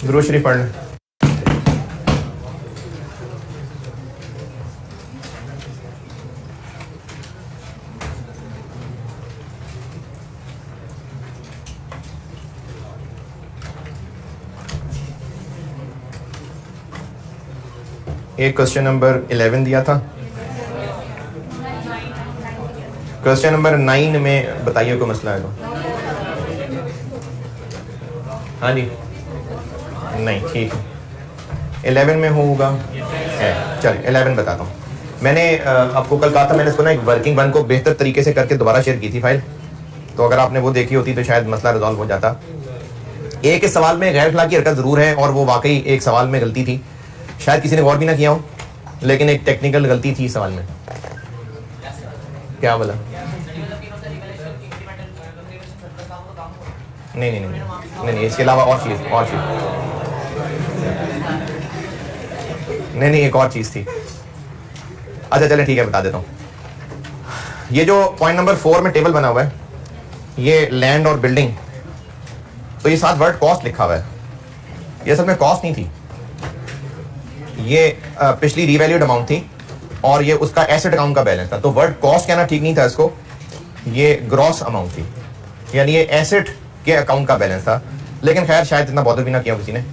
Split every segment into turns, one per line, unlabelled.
दुरूद शरीफ पढ़ लें। एक क्वेश्चन नंबर 11 दिया था, क्वेश्चन नंबर 9 में बताइए कोई मसला है तो। हाँ जी, नहीं ठीक है, 11 में होगा है। चलिए 11 बताता हूँ। मैंने आपको कल कहा था, मैंने इसको ना एक वर्किंग वन को बेहतर तरीके से करके दोबारा शेयर की थी फाइल, तो अगर आपने वो देखी होती तो शायद मसला रिजॉल्व हो जाता। एक इस सवाल में गैर अखलाकी हरकत ज़रूर है और वो वाकई एक सवाल में गलती थी, शायद किसी ने गौर भी ना किया हो, लेकिन एक टेक्निकल गलती थी इस सवाल में। क्या बोला? नहीं, इसके अलावा और चीज़ नहीं, एक और चीज़ थी। अच्छा चले ठीक है, बता देता हूँ। ये जो पॉइंट नंबर 4 में टेबल बना हुआ है, ये लैंड और बिल्डिंग, तो ये साथ वर्ड कॉस्ट लिखा हुआ है। ये असल में कॉस्ट नहीं थी, ये पिछली रीवैल्यूड अमाउंट थी और ये उसका एसेट अकाउंट का बैलेंस था। तो वर्ड कॉस्ट कहना ठीक नहीं था इसको, ये ग्रॉस अमाउंट थी, यानी ये एसेट के अकाउंट का बैलेंस था। लेकिन खैर शायद इतना बॉदर भी ना किया किसी ने।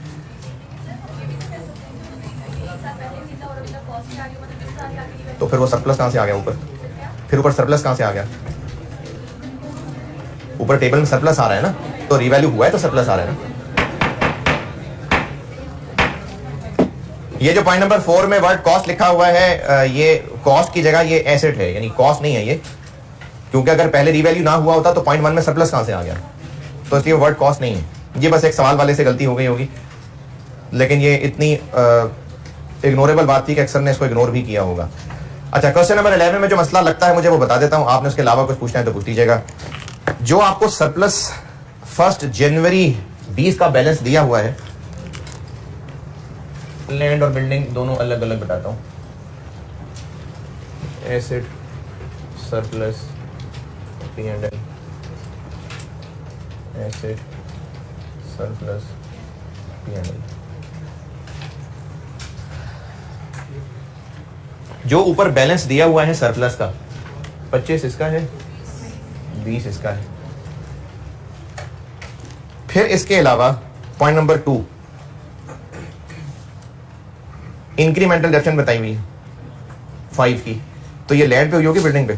तो फिर वो सरप्लस कहाँ से आ गया ऊपर? फिर ऊपर सरप्लस कहाँ से आ गया? ऊपर टेबल में सरप्लस आ रहा है ना, तो रीवैल्यू हुआ है तो सरप्लस आ रहा है ना। ये जो पॉइंट नंबर 4 में वर्ड कॉस्ट लिखा हुआ है, ये कॉस्ट की जगह ये एसेट है, यानी कॉस्ट नहीं है ये, क्योंकि अगर पहले रीवैल्यू ना हुआ होता तो पॉइंट 1 में सरप्लस कहाँ से आ गया, तो इसलिए वर्ड कॉस्ट नहीं है। ये बस एक सवाल वाले से गलती हो गई होगी, लेकिन ये इतनी इग्नोरेबल बात थी कि अक्सर ने इसको इग्नोर भी किया होगा। अच्छा, क्वेश्चन नंबर 11 में जो मसला लगता है मुझे वो बता देता हूँ, आपने उसके अलावा कुछ पूछना है तो पूछ लीजिएगा। जो आपको सरप्लस 1 जनवरी 20 का बैलेंस दिया हुआ है, लैंड और बिल्डिंग दोनों अलग अलग बताता हूँ। Asset, surplus, P&L, asset, surplus, P&L। जो ऊपर बैलेंस दिया हुआ है सरप्लस का, 25 इसका है, 20 इसका है। फिर इसके अलावा पॉइंट नंबर 2 इंक्रीमेंटल डिडक्शन बताई हुई है 5 की, तो ये लैंड पे हुई होगी बिल्डिंग पे?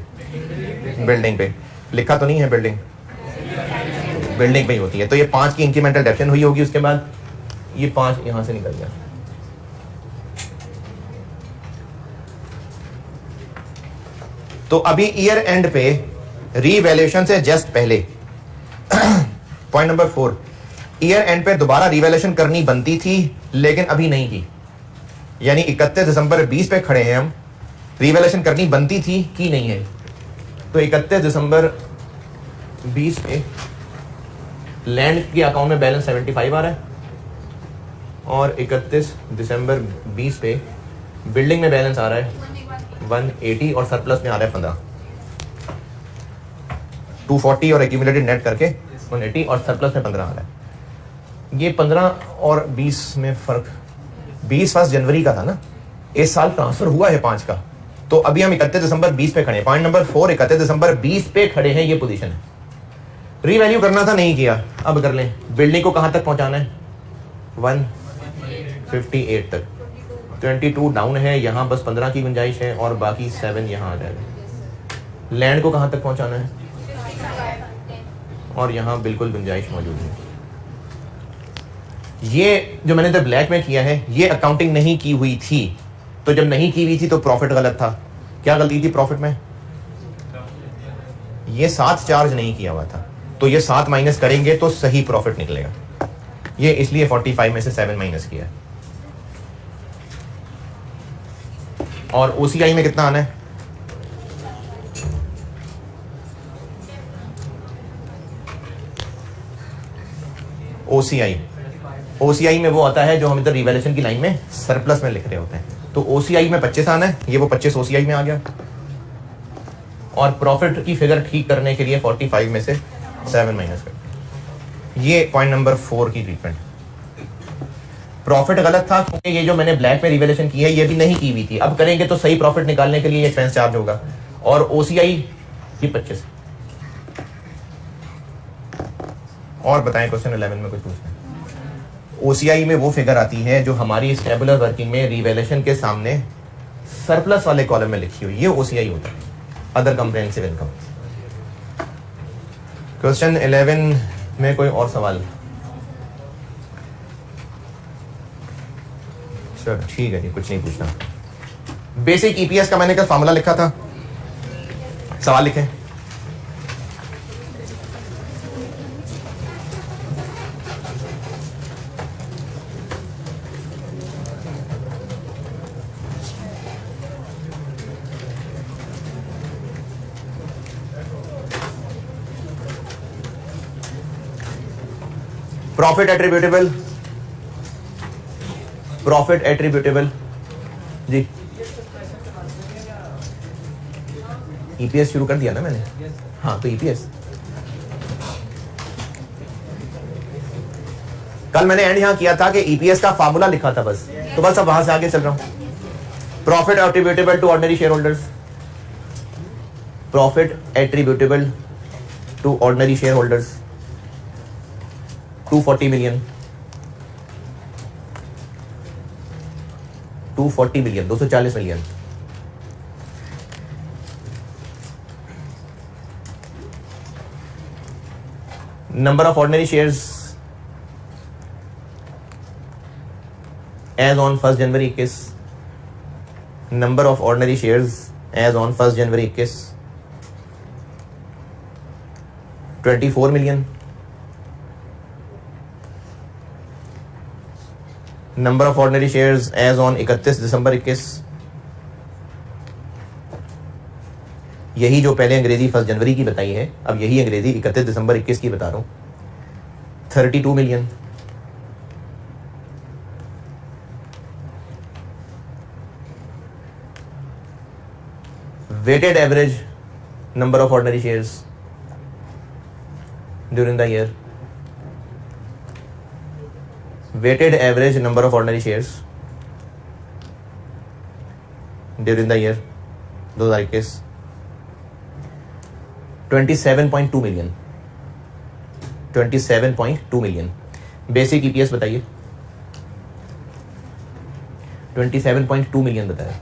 बिल्डिंग पे लिखा तो नहीं है, बिल्डिंग पे ही होती है। तो ये 5 की इंक्रीमेंटल डिडक्शन हुई होगी, उसके बाद ये 5 यहां से निकल गया। तो अभी ईयर एंड पे रीवैल्यूएशन से जस्ट पहले पॉइंट नंबर 4, ईयर एंड पे दोबारा रीवैल्यूएशन करनी बनती थी लेकिन अभी नहीं की, यानी 31 दिसंबर 20 पे खड़े हैं हम, रीवैल्यूएशन करनी बनती थी कि नहीं है। तो 31 दिसंबर 20 पे लैंड के अकाउंट में बैलेंस 75 आ रहा है और 31 दिसंबर 20 पे बिल्डिंग में बैलेंस आ रहा है 180 और सरप्लस में आ रहा है 15, 240 और एक्यूमुलेटेड नेट करके 180 और सरप्लस में 15 आ रहा है। ये 15 और 20 में फर्क 20 1 जनवरी का था ना, इस साल ट्रांसफर हुआ है 5 का, तो अभी हम 31 दिसंबर 20 पे खड़े हैं। पॉइंट नंबर 4 31 दिसंबर 20 पे खड़े हैं, ये पोजीशन है। रीवैल्यू करना था, नहीं किया, अब कर लें। बिल्डिंग को कहां तक पहुंचाना है? 158 तक, 22 डाउन है, यहां बस 15 की गुंजाइश है और बाकी 7 यहां आ जाएगा। लैंड को कहां तक पहुंचाना है? और यहां बिल्कुल गुंजाइश मौजूद है। ये जो मैंने तो ब्लैक में किया है, ये अकाउंटिंग नहीं की हुई थी, तो जब नहीं की हुई थी तो प्रॉफिट गलत था। क्या गलती थी प्रॉफिट में? ये 7 चार्ज नहीं किया हुआ था, तो ये 7 माइनस करेंगे तो सही प्रॉफिट निकलेगा। ये इसलिए 45 में से 7 माइनस किया। और OCI में कितना आना है? OCI में वो आता है जो हम इधर रिवैल्यूएशन की लाइन में सरप्लस में लिख रहे होते हैं। तो OCI में 25 आना है, ये वो 25 OCI में आ गया। और प्रॉफिट की फिगर ठीक करने के लिए 45 में से 7 माइनस कर। ये पॉइंट नंबर 4 की ट्रीटमेंट। प्रॉफिट गलत था क्योंकि ये जो मैंने ब्लैक में रिवैल्यूएशन की है ये भी नहीं की हुई थी। अब करेंगे तो सही प्रॉफिट निकालने के लिए एक्सपेंस चार्ज होगा। और ओसीआई ये 25। और बताएं क्वेश्चन 11 में कुछ पूछना है। ओसीआई में वो फिगर आती है जो हमारी स्टेबुलर वर्किंग में रिवैल्यूएशन के सामने सरप्लस वाले कॉलम में लिखी हुई, ये ओसीआई होता है, अदर कंप्रेहेंसिव इनकम। क्वेश्चन 11 में कोई और सवाल? चलो ठीक है जी, कुछ नहीं पूछना। बेसिक ईपीएस का मैंने कल फॉर्मूला लिखा था, सवाल लिखें। प्रॉफिट एट्रीब्यूटेबल जी, ईपीएस शुरू कर दिया ना मैंने। हाँ तो ईपीएस कल मैंने एंड यहां किया था कि ईपीएस का फार्मूला लिखा था बस, तो बस अब वहां से आगे चल रहा हूं। Profit attributable to ordinary share holders, profit attributable to ordinary share holders 240 million, 240 million, 240 million. Number of ordinary shares as on 1 January 21, number of ordinary shares as on 1 January 21 24 million, number of ordinary shares as on 31 December 21, यही जो पहले अंग्रेजी 1 जनवरी की बताई है, अब यही अंग्रेजी 31 दिसंबर 21 की बता रहा हूं, 32 million. Weighted average number of ordinary shares during the year, weighted average number of ordinary shares during the year 2021 27.2 million, 27.2 million. Basic EPS बताइए, 27.2 मिलियन बताया।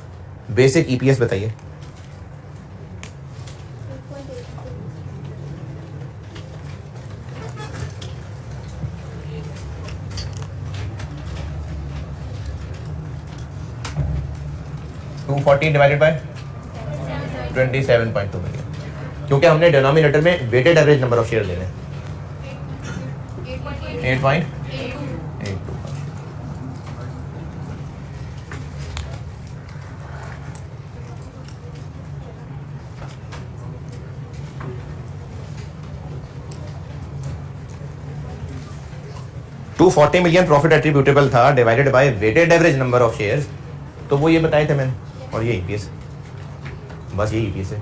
बेसिक ईपीएस बताइए, डिवाइडेड बाय 27.2 मिलियन, क्योंकि हमने डिनोमिनेटर में weighted average number of share लेने हैं 8.82। 240 million profit attributable था divided by weighted average number of shares, तो वो ये बताए थे मैंने, और ये ईपीएस, बस ये ईपीएस है।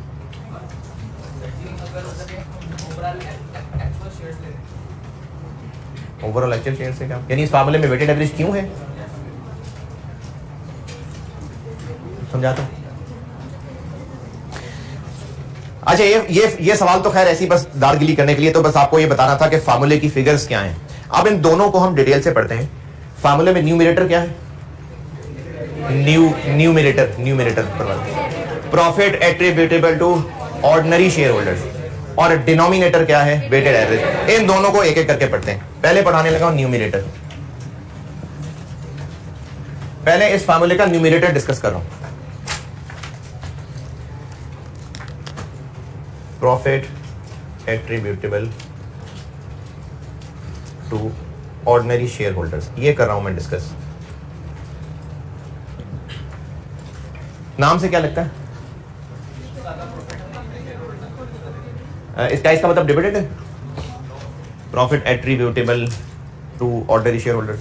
ओवरऑल एक्चुअल शेयर से क्या, यानी इस फार्मूले में वेटेड एवरेज क्यों है, समझाता हूं। अच्छा ये सवाल तो खैर ऐसी बस दारगिली करने के लिए, तो बस आपको ये बताना था कि फार्मूले की फिगर्स क्या हैं। अब इन दोनों को हम डिटेल से पढ़ते हैं। फार्मूले में न्यूमरेटर क्या है, numerator profit attributable to ordinary share holders, और डिनोमिनेटर क्या है, वेटेड एवरेज। इन दोनों को एक एक करके पढ़ते हैं। पहले पढ़ाने लगा न्यूमरेटर, पहले इस फार्मूले का न्यूमरेटर डिस्कस कर रहा हूं। Profit attributable to ordinary share holders, ये कर रहा हूं मैं डिस्कस। नाम से क्या लगता है, इसका मतलब डिविडेंड है। Profit attributable to ordinary share holders,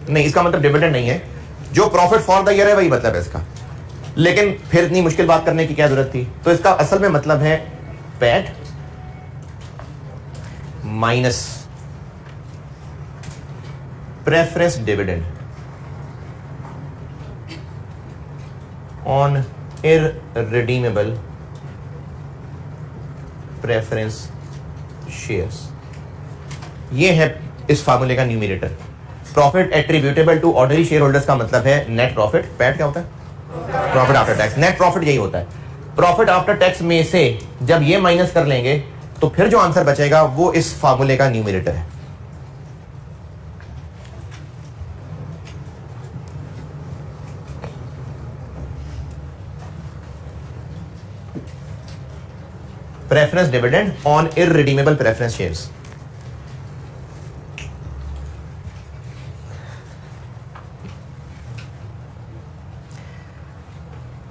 नहीं इसका मतलब डिविडेंड नहीं है, जो प्रॉफिट फॉर द ईयर है वही मतलब है इसका। लेकिन फिर इतनी मुश्किल बात करने की क्या जरूरत थी, तो इसका असल में मतलब है PAT minus preference dividend on irredeemable preference shares, ये है इस फार्मूले का numerator. Profit attributable to ordinary share holders का मतलब है नेट प्रॉफिट। पैट क्या होता है? Profit after tax. Net profit यही होता है। प्रॉफिट आफ्टर टैक्स में से जब ये माइनस कर लेंगे तो फिर जो आंसर बचेगा वो इस फार्मूले का न्यूमरेटर है। Preference dividend on irredeemable preference shares.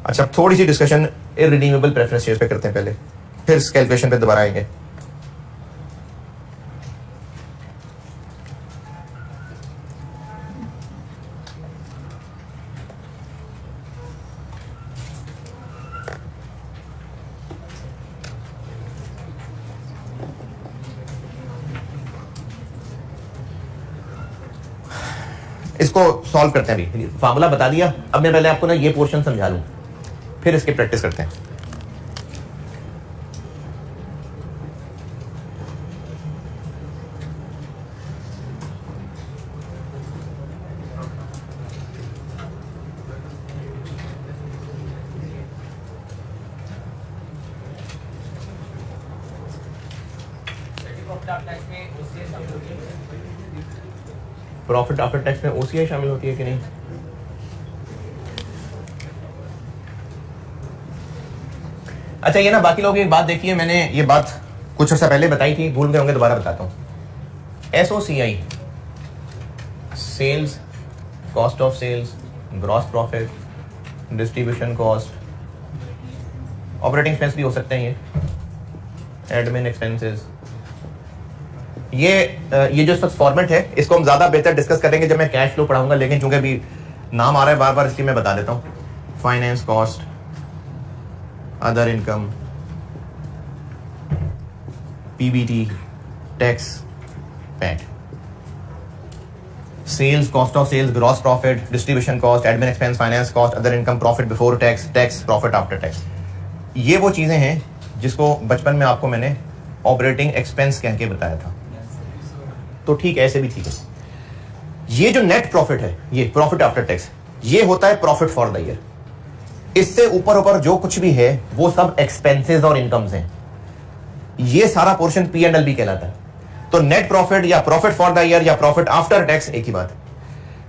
अच्छा, थोड़ी सी डिस्कशन इररिडीमेबल प्रेफरेंस शेयर्स पे करते हैं पहले, फिर इस कैलकुलेशन पे दोबारा आएंगे। इसको सॉल्व करते हैं। अभी फार्मूला बता दिया, अब मैं पहले आपको ना ये पोर्शन समझा लूं, फिर इसकी प्रैक्टिस करते हैं। प्रॉफिट आफ्टर टैक्स में ओसीआई शामिल होती है कि नहीं? अच्छा, ये ना बाकी लोग एक बात देखिए, मैंने ये बात कुछ अर्सा पहले बताई थी, भूल गए होंगे, दोबारा बताता हूं। SOCI, sales, cost of sales, gross profit, distribution cost, operating expense भी हो सकते हैं, ये एडमिन एक्सपेंसेस। ये जो सब फॉर्मेट है इसको हम ज्यादा बेहतर डिस्कस करेंगे जब मैं कैश फ्लो पढ़ाऊंगा, लेकिन चूंकि अभी नाम आ रहा है बार बार इसलिए मैं बता देता हूं। Finance cost, other income, PBT, tax, PAT, sales, cost of sales, gross profit, distribution cost, admin expense, finance cost, other income, profit before tax, tax, profit after tax. ये वो चीजें हैं जिसको बचपन में आपको मैंने ऑपरेटिंग एक्सपेंस कह के बताया था, तो ठीक ऐसे भी ठीक है। ये जो नेट प्रॉफिट है, ये प्रॉफिट आफ्टर टैक्स, ये होता है प्रॉफिट फॉर द ईयर। इससे ऊपर ऊपर जो कुछ भी है वो सब एक्सपेंसेस और इनकम्स हैं। ये सारा पोर्शन पी एंड एल भी कहलाता है। तो नेट प्रॉफिट या प्रॉफिट फॉर द ईयर या प्रॉफिट आफ्टर टैक्स एक ही बात है।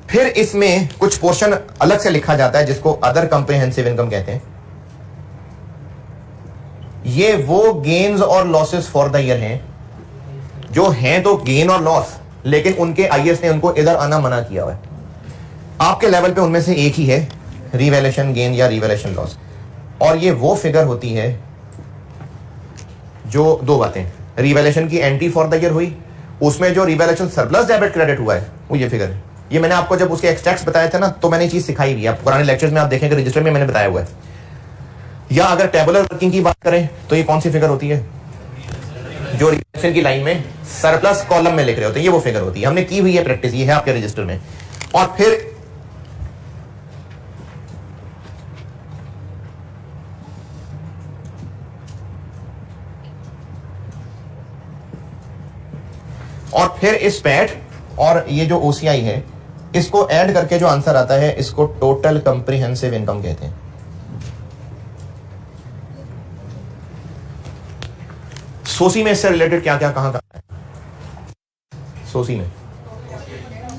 फिर इसमें कुछ पोर्शन अलग से लिखा जाता है जिसको अदर कंप्रिहेंसिव इनकम कहते हैं। ये वो गेन्स और लॉसेस फॉर द ईयर हैं जो हैं तो गेन और लॉस, लेकिन उनके आईएएस ने उनको इधर आना मना किया हुआ है। आपके लेवल पे उनमें से एक ही है रिवैल्यूएशन गेन या रिवैल्यूएशन लॉस, और ये वो फिगर होती है जो दो बातें, रिवैल्यूएशन की एंट्री फॉर द ईयर हुई, उसमें जो रिवैल्यूएशन सरप्लस डेबिट क्रेडिट हुआ है वो ये फिगर है। ये मैंने आपको जब उसके एक्सट्रैक्ट्स बताए थे ना, तो मैंने चीज सिखाई भी है, आप पुराने लेक्चर्स में आप देखेंगे रजिस्टर में मैंने बताया हुआ है। या अगर टेबुलर वर्किंग की बात करें तो ये कौन सी फिगर होती है? जो रिवैल्यूएशन की लाइन में सरप्लस कॉलम में लिख रहे होते हैं, ये वो फिगर होती है। हमने की हुई है प्रैक्टिस, ये है आपके रजिस्टर में। और फिर इस पैट और ये जो ओसीआई है इसको ऐड करके जो आंसर आता है इसको टोटल कंप्रिहेंसिव इनकम कहते हैं। सोसी में इससे रिलेटेड क्या क्या कहां है? सोसी में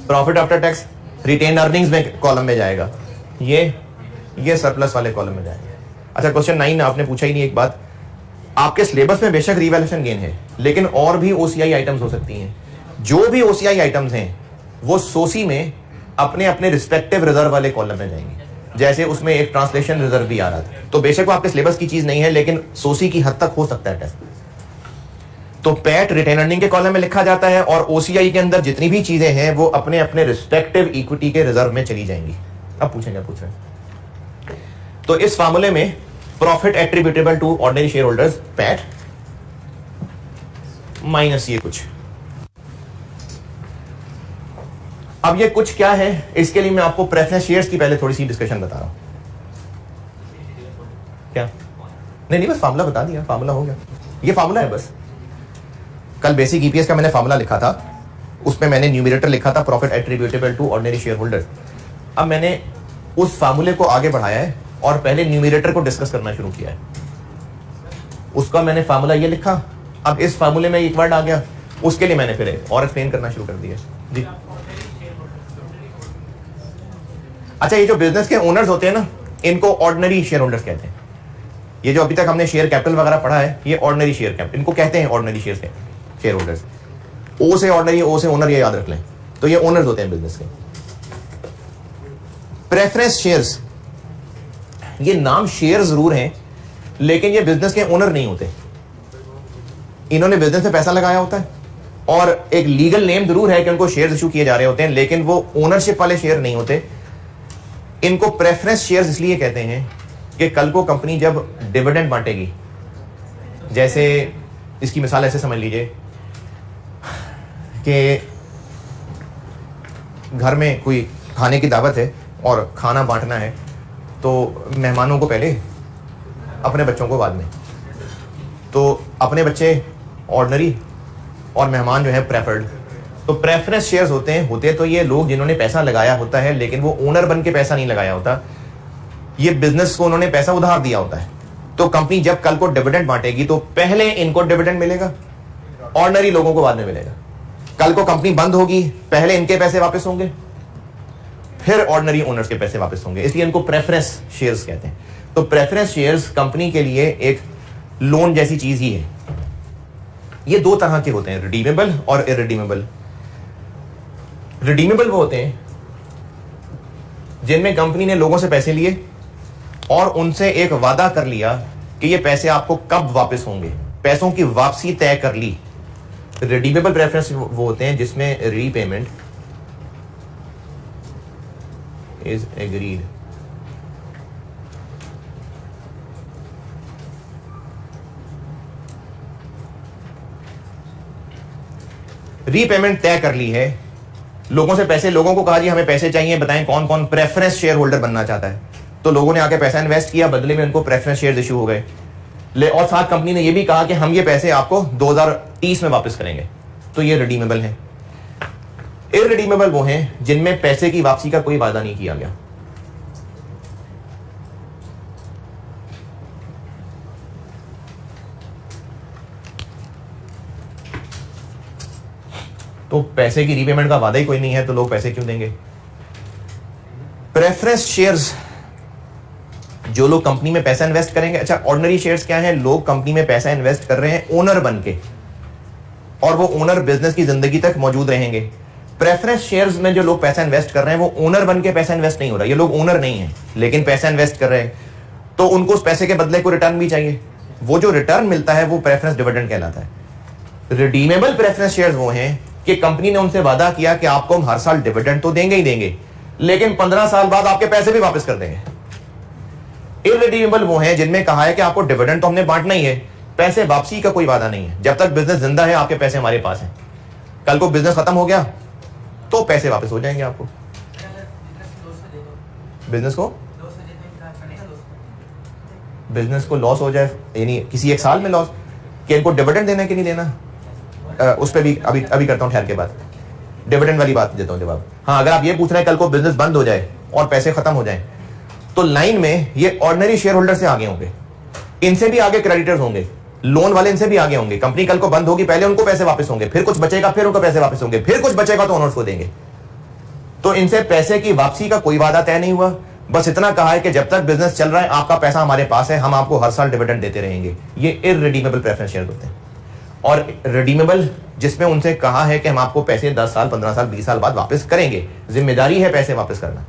profit after tax retain earnings में कॉलम में जाएगा, ये सरप्लस वाले कॉलम में जाएगा। अच्छा, क्वेश्चन 9 आपने पूछा ही नहीं एक बात, आपके सिलेबस में बेशक रिवैल्यूएशन गेन है लेकिन और भी ओसीआई आइटम्स हो सकती हैं। जो भी ओसीआई आइटम्स हैं वो सोसी में अपने अपने रिस्पेक्टिव रिजर्व वाले कॉलम में जाएंगे। जैसे उसमें एक ट्रांसलेशन रिजर्व भी आ रहा था, तो बेशक वो आपके सिलेबस की चीज नहीं है लेकिन सोसी की हद तक हो सकता है टेस्ट। तो पैट रिटेन अर्निंग के कॉलम में लिखा जाता है और ओसीआई के अंदर जितनी भी चीजें हैं वो अपने अपने रिस्पेक्टिव इक्विटी के रिजर्व में चली जाएंगी। अब पूछेंगे पूछ रहे हैं। तो इस फार्मूले में profit attributable to ordinary share holders PAT minus ये कुछ अब ये कुछ क्या है, इसके लिए मैं आपको प्रेफरेंस शेयर्स की पहले थोड़ी सी डिस्कशन बता रहा हूं। क्या नहीं, बस फार्मूला बता दिया, फार्मूला हो गया, ये फार्मूला है बस। कल बेसिक ईपीएस का मैंने फार्मूला लिखा था, उसमें मैंने न्यूमरेटर लिखा था profit attributable to ordinary share holder. अब मैंने उस फार्मूले को आगे बढ़ाया है और पहले न्यूमरेटर को डिस्कस करना शुरू किया है। उसका मैंने फार्मूला ये लिखा, अब इस फार्मूले में एक वर्ड आ गया, उसके लिए मैंने फिर और एक्सप्लेन करना शुरू कर दिया जी। अच्छा, ये जो बिजनेस के ओनर्स होते हैं ना, इनको ऑर्डिनरी शेयर होल्डर्स कहते हैं। ये जो अभी तक हमने शेयर कैपिटल वगैरह पढ़ा है, ये ऑर्डिनरी शेयर कैपिटल, इनको कहते हैं ऑर्डिनरी शेयर होल्डर्स। ओ से ऑर्डिनरी, ओ से ओनर, ये याद रख लें। तो ये ओनर्स होते हैं बिजनेस के। प्रेफरेंस शेयर्स, ये नाम शेयर जरूर हैं, लेकिन ये बिजनेस के ओनर नहीं होते। इन्होंने बिजनेस में पैसा लगाया होता है और एक लीगल नेम जरूर है कि उनको शेयर इशू किए जा रहे होते हैं, लेकिन वो ओनरशिप वाले शेयर नहीं होते। इनको प्रेफरेंस शेयर्स इसलिए कहते हैं कि कल को कंपनी जब डिविडेंड बांटेगी, जैसे इसकी मिसाल ऐसे समझ लीजिए कि घर में कोई खाने की दावत है और खाना बांटना है, तो मेहमानों को पहले, अपने बच्चों को बाद में। तो अपने बच्चे ऑर्डिनरी और मेहमान जो है प्रेफर्ड। तो प्रेफरेंस शेयर्स होते तो ये लोग जिन्होंने पैसा लगाया होता है, लेकिन वो ओनर बन के पैसा नहीं लगाया होता, ये बिजनेस को उन्होंने पैसा उधार दिया होता है। तो कंपनी जब कल को डिविडेंड बांटेगी तो पहले इनको डिविडेंड मिलेगा, ऑर्डिनरी लोगों को बाद में मिलेगा। कल को कंपनी बंद होगी, पहले इनके पैसे वापस होंगे, फिर ऑर्डिनरी ओनर्स के पैसे वापस होंगे, इसलिए इनको प्रेफरेंस शेयर्स कहते हैं। तो प्रेफरेंस शेयर्स कंपनी के लिए एक लोन जैसी चीज ही है। ये दो तरह के होते हैं, रिडीमेबल और इरिडीमेबल। रिडीमेबल वो होते हैं जिनमें कंपनी ने लोगों से पैसे लिए और उनसे एक वादा कर लिया कि ये पैसे आपको कब वापस होंगे, पैसों की वापसी तय कर ली। रिडीमेबल प्रेफरेंस वो होते हैं जिसमें रीपेमेंट इज एग्रीड। रीपेमेंट तय कर ली है, लोगों से पैसे, लोगों को कहा जी हमें पैसे चाहिए, बताएं कौन कौन प्रेफरेंस शेयर होल्डर बनना चाहता है। तो लोगों ने आके पैसा इन्वेस्ट किया, बदले में उनको प्रेफरेंस शेयर इशू हो गए। और साथ कंपनी ने ये भी कहा कि हम ये पैसे आपको 2030 में वापस करेंगे। तो ये रिडीमेबल है। इरिडीमेबल वो हैं जिनमें पैसे की वापसी का कोई वादा नहीं किया गया। तो पैसे की रीपेमेंट का वादा ही कोई नहीं है, तो लोग पैसे क्यों देंगे। प्रेफरेंस शेयर्स, जो लोग कंपनी में पैसा इन्वेस्ट करेंगे। अच्छा, ऑर्डिनरी शेयर्स क्या है, लोग कंपनी में पैसा इन्वेस्ट कर रहे हैं ओनर बन के, और वो ओनर बिजनेस की जिंदगी तक मौजूद रहेंगे। प्रेफरेंस शेयर्स में जो लोग पैसा इन्वेस्ट कर रहे हैं वो ओनर बन के पैसा इन्वेस्ट नहीं हो रहा, ये लोग ओनर नहीं है लेकिन पैसा इन्वेस्ट कर रहे हैं, तो उनको उस पैसे के बदले को रिटर्न भी चाहिए। वो जो रिटर्न मिलता है वो प्रेफरेंस डिविडेंड कहलाता है। रिडीमेबल प्रेफरेंस शेयर्स वो हैं कि कंपनी ने उनसे वादा किया कि आपको हम हर साल डिविडेंड तो देंगे ही देंगे, लेकिन 15 साल बाद आपके पैसे भी वापस कर देंगे। इरिडीमेबल वो हैं जिनमें कहा है कि आपको डिविडेंड तो हमने बांटना ही है, पैसे वापसी का कोई वादा नहीं है। जब तक बिजनेस जिंदा है आपके पैसे हमारे पास हैं, कल को बिजनेस खत्म हो गया तो पैसे वापस हो जाएंगे आपको। बिजनेस को लॉस हो जाए, यानी किसी एक साल में लॉस, कि इनको डिविडेंड देना कि नहीं देना, उस पर भी अभी करता हूं ठहर के बाद, डिविडेंड वाली बात देता हूं जवाब। हाँ, अगर आप ये पूछ रहे हैं कल को बिजनेस बंद हो जाए और पैसे खत्म हो जाए, तो लाइन में ये ऑर्डिनरी शेयर होल्डर से आगे होंगे, इनसे भी आगे क्रेडिटर्स होंगे, लोन वाले इनसे भी आगे होंगे। कंपनी कल को बंद होगी, पहले उनको पैसे वापस होंगे, फिर कुछ बचेगा, फिर उनको पैसे वापस होंगे, फिर कुछ बचेगा तो ओनर्स को देंगे। तो इनसे पैसे की वापसी का कोई वादा तय नहीं हुआ, बस इतना कहा है कि जब तक बिजनेस चल रहा है आपका पैसा हमारे पास है, हम आपको हर साल डिविडेंड देते रहेंगे। ये इरिडीमेबल प्रेफरेंस शेयर होते हैं। और रिडीमेबल जिसमें उनसे कहा है कि हम आपको पैसे 10 साल 15 साल 20 साल बाद वापस करेंगे, जिम्मेदारी है पैसे वापस करना।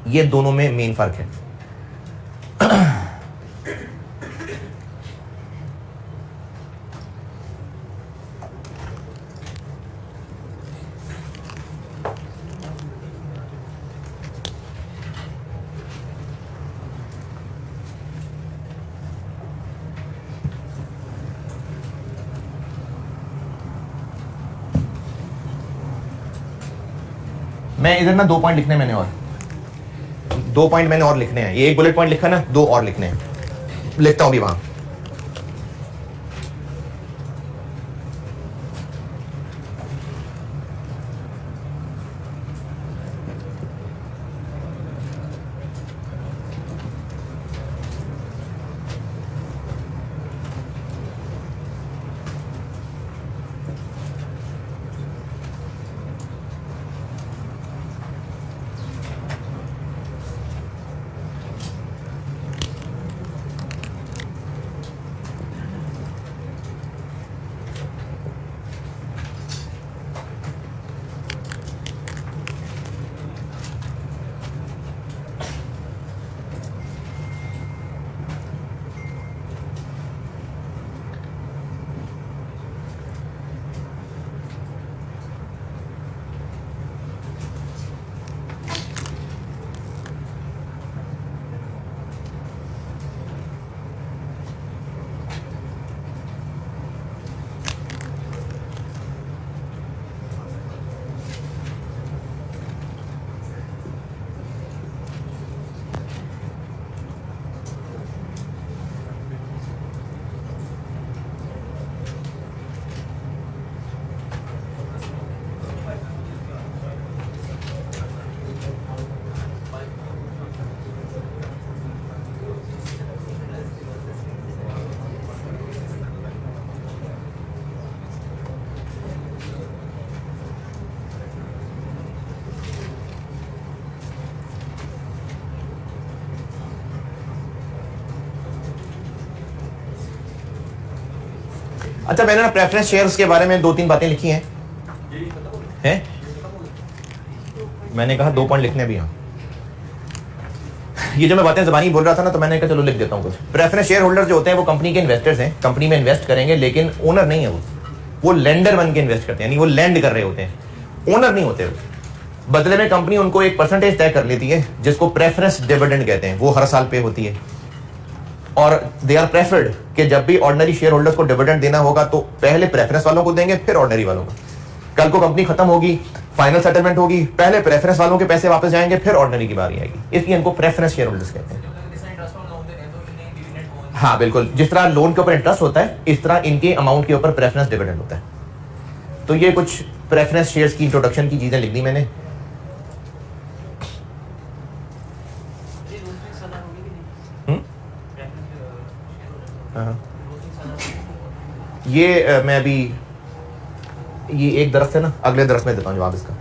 ये दोनों में मेन फर्क है। मैं इधर ना 2 पॉइंट लिखने मैंने और 2 पॉइंट मैंने और लिखने हैं। ये एक बुलेट पॉइंट लिखा ना, 2 और लिखने हैं, लिखता हूं भी वहां। अच्छा, मैंने ना प्रेफरेंस शेयर्स के बारे में 2-3 बातें लिखी हैं। मैंने कहा 2 पॉइंट लिखने भी हैं। ये जो मैं बातें ज़बानी बोल रहा था ना, तो मैंने कहा चलो लिख देता हूँ कुछ। प्रेफरेंस शेयर होल्डर जो होते हैं वो कंपनी के इन्वेस्टर्स हैं, कंपनी में इन्वेस्ट करेंगे, लेकिन ओनर नहीं है वो लेंडर बन के इन्वेस्ट करते हैं, यानी वो लैंड कर रहे होते हैं, ओनर नहीं होते वो। बदले में कंपनी उनको एक परसेंटेज तय कर लेती है जिसको प्रेफरेंस डिविडेंड कहते हैं, वो हर साल पे होती है। और दे आर प्रेफर्ड कि जब भी ऑर्डिनरी शेयर होल्डर्स को डिविडेंड देना होगा तो पहले प्रेफरेंस वालों को देंगे, फिर ऑर्डिनरी वालों को। कल को कंपनी खत्म होगी, फाइनल सेटलमेंट होगी, पहले प्रेफरेंस वालों के पैसे वापस जाएंगे, फिर ऑर्डिनरी की बारी आएगी। इसलिए इनको प्रेफरेंस शेयर होल्डर्स कहते हैं। हाँ बिल्कुल, जिस तरह लोन के ऊपर इंटरेस्ट होता है, इस तरह इनके अमाउंट के ऊपर प्रेफरेंस डिविडेंड होता है। तो ये कुछ प्रेफरेंस शेयर्स की इंट्रोडक्शन की चीजें लिख दी मैंने। ये मैं अभी ये एक दरख्त है ना, अगले दरख्त में देता हूँ जवाब इसका।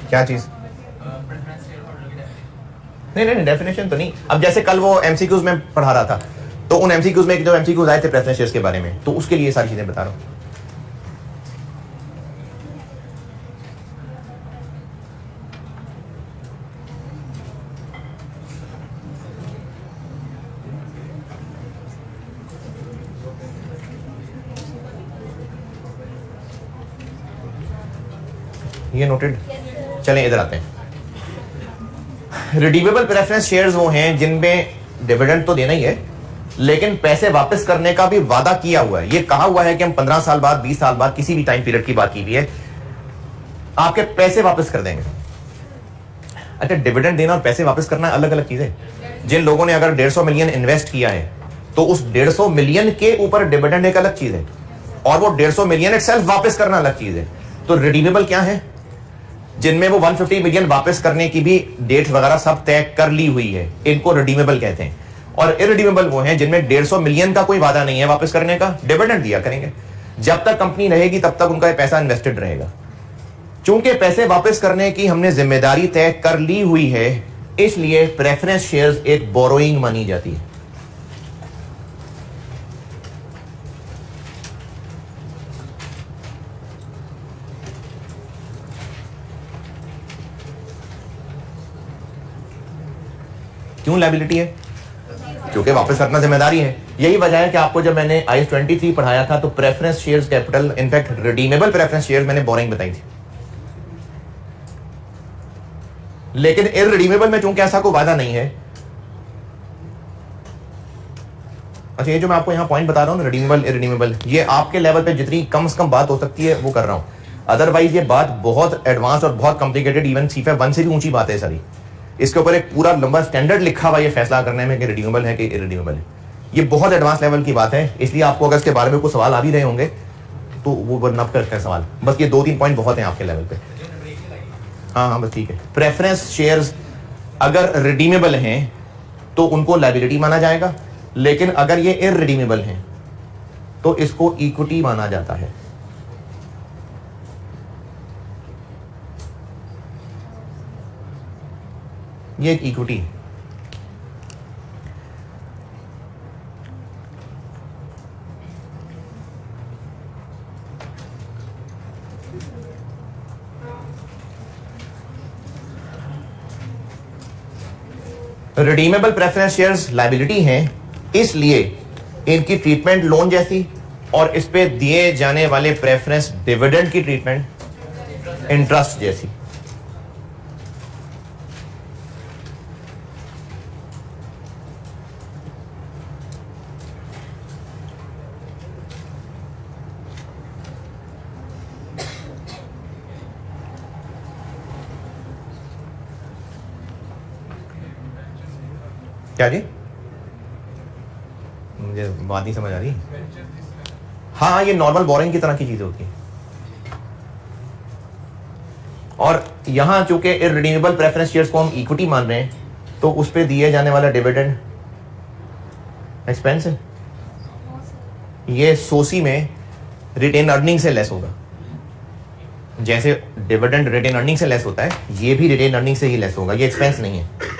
क्या चीज? नहीं, डेफिनेशन तो नहीं। अब जैसे कल वो एमसीक्यूज में पढ़ा रहा था, तो उन एमसीक्यूज में जो एमसीक्यूज आए थे प्रेफरेंस शेयर्स के बारे में, तो उसके लिए सारी चीजें बता रहा हूं। ये नोटेड। चलें इधर आते हैं। रिडीमेबल प्रेफरेंस शेयर्स वो हैं जिनमें डिविडेंड तो देना ही है, लेकिन पैसे वापस करने का भी वादा किया हुआ है। ये कहा हुआ है कि हम 15 साल बाद, 20 साल बाद, किसी भी टाइम पीरियड की बात की हुई है, आपके पैसे वापस कर देंगे। अच्छा, डिविडेंड देना और पैसे वापस करना अलग अलग चीजें। जिन लोगों ने अगर 150 मिलियन इन्वेस्ट किया है, तो उस 150 मिलियन के ऊपर डिविडेंड एक अलग चीज है, और वो 150 मिलियन इटसेल्फ वापस करना अलग चीज है। तो रिडीमेबल क्या है? जिनमें वो 150 मिलियन वापस करने की भी डेट वगैरह सब तय कर ली हुई है, इनको रिडीमेबल कहते हैं। और इरिडीमेबल वो हैं जिनमें 150 मिलियन का कोई वादा नहीं है वापस करने का, डिविडेंड दिया करेंगे। जब तक कंपनी रहेगी तब तक उनका पैसा इन्वेस्टेड रहेगा। चूंकि पैसे वापस करने की हमने जिम्मेदारी तय कर ली हुई है, इसलिए प्रेफरेंस शेयर्स एक बोरोइंग मानी जाती है। क्यों लायबिलिटी है? क्योंकि वापस करना जिम्मेदारी है। यही वजह है कि आपको जब मैंने IAS 23 पढ़ाया था तो preference shares capital, in fact redeemable preference shares मैंने बोरिंग बताई थी। लेकिन इररिडीमेबल में चूंकि ऐसा कोई वादा नहीं है, अच्छा ये जो मैं आपको यहां पॉइंट बता रहा हूं, रिडीमेबल इररिडीमेबल, ये आपके लेवल पे जितनी कम से कम बात हो सकती है वो कर रहा हूं। अदरवाइज ये बात बहुत एडवांस और बहुत कॉम्प्लिकेटेड, इवन CFA 1 से भी ऊंची बात है सारी। इसके ऊपर एक पूरा लंबा स्टैंडर्ड लिखा हुआ ये फैसला करने में कि रिडीमेबल है कि इररिडीमेबल है। ये बहुत एडवांस लेवल की बात है, इसलिए आपको अगर इसके बारे में कुछ सवाल आ भी रहे होंगे तो वो नप करते हैं सवाल। बस ये 2-3 पॉइंट बहुत हैं आपके लेवल पे। हाँ बस ठीक है। प्रेफरेंस शेयर्स अगर रिडीमेबल हैं तो उनको लायबिलिटी माना जाएगा, लेकिन अगर ये इररिडीमेबल हैं तो इसको इक्विटी माना जाता है। ये एक इक्विटी है। रिडीमेबल प्रेफरेंस शेयर्स लायबिलिटी हैं, इसलिए इनकी ट्रीटमेंट लोन जैसी और इस पे दिए जाने वाले प्रेफरेंस डिविडेंड की ट्रीटमेंट इंटरेस्ट जैसी। क्या जी? मुझे बात नहीं समझ आ रही। हाँ, ये नॉर्मल बोरिंग की तरह की चीज होती है। और यहां चूंकि इररिडीमेबल प्रेफरेंस शेयर्स को हम इक्विटी मान रहे हैं, तो उस पे दिए जाने वाला डिविडेंड एक्सपेंस है। ये सोसी में रिटेन अर्निंग से लेस होगा। जैसे डिविडेंड रिटेन अर्निंग से लेस होता है, ये भी रिटेन अर्निंग से ही लेस होगा। ये एक्सपेंस नहीं है।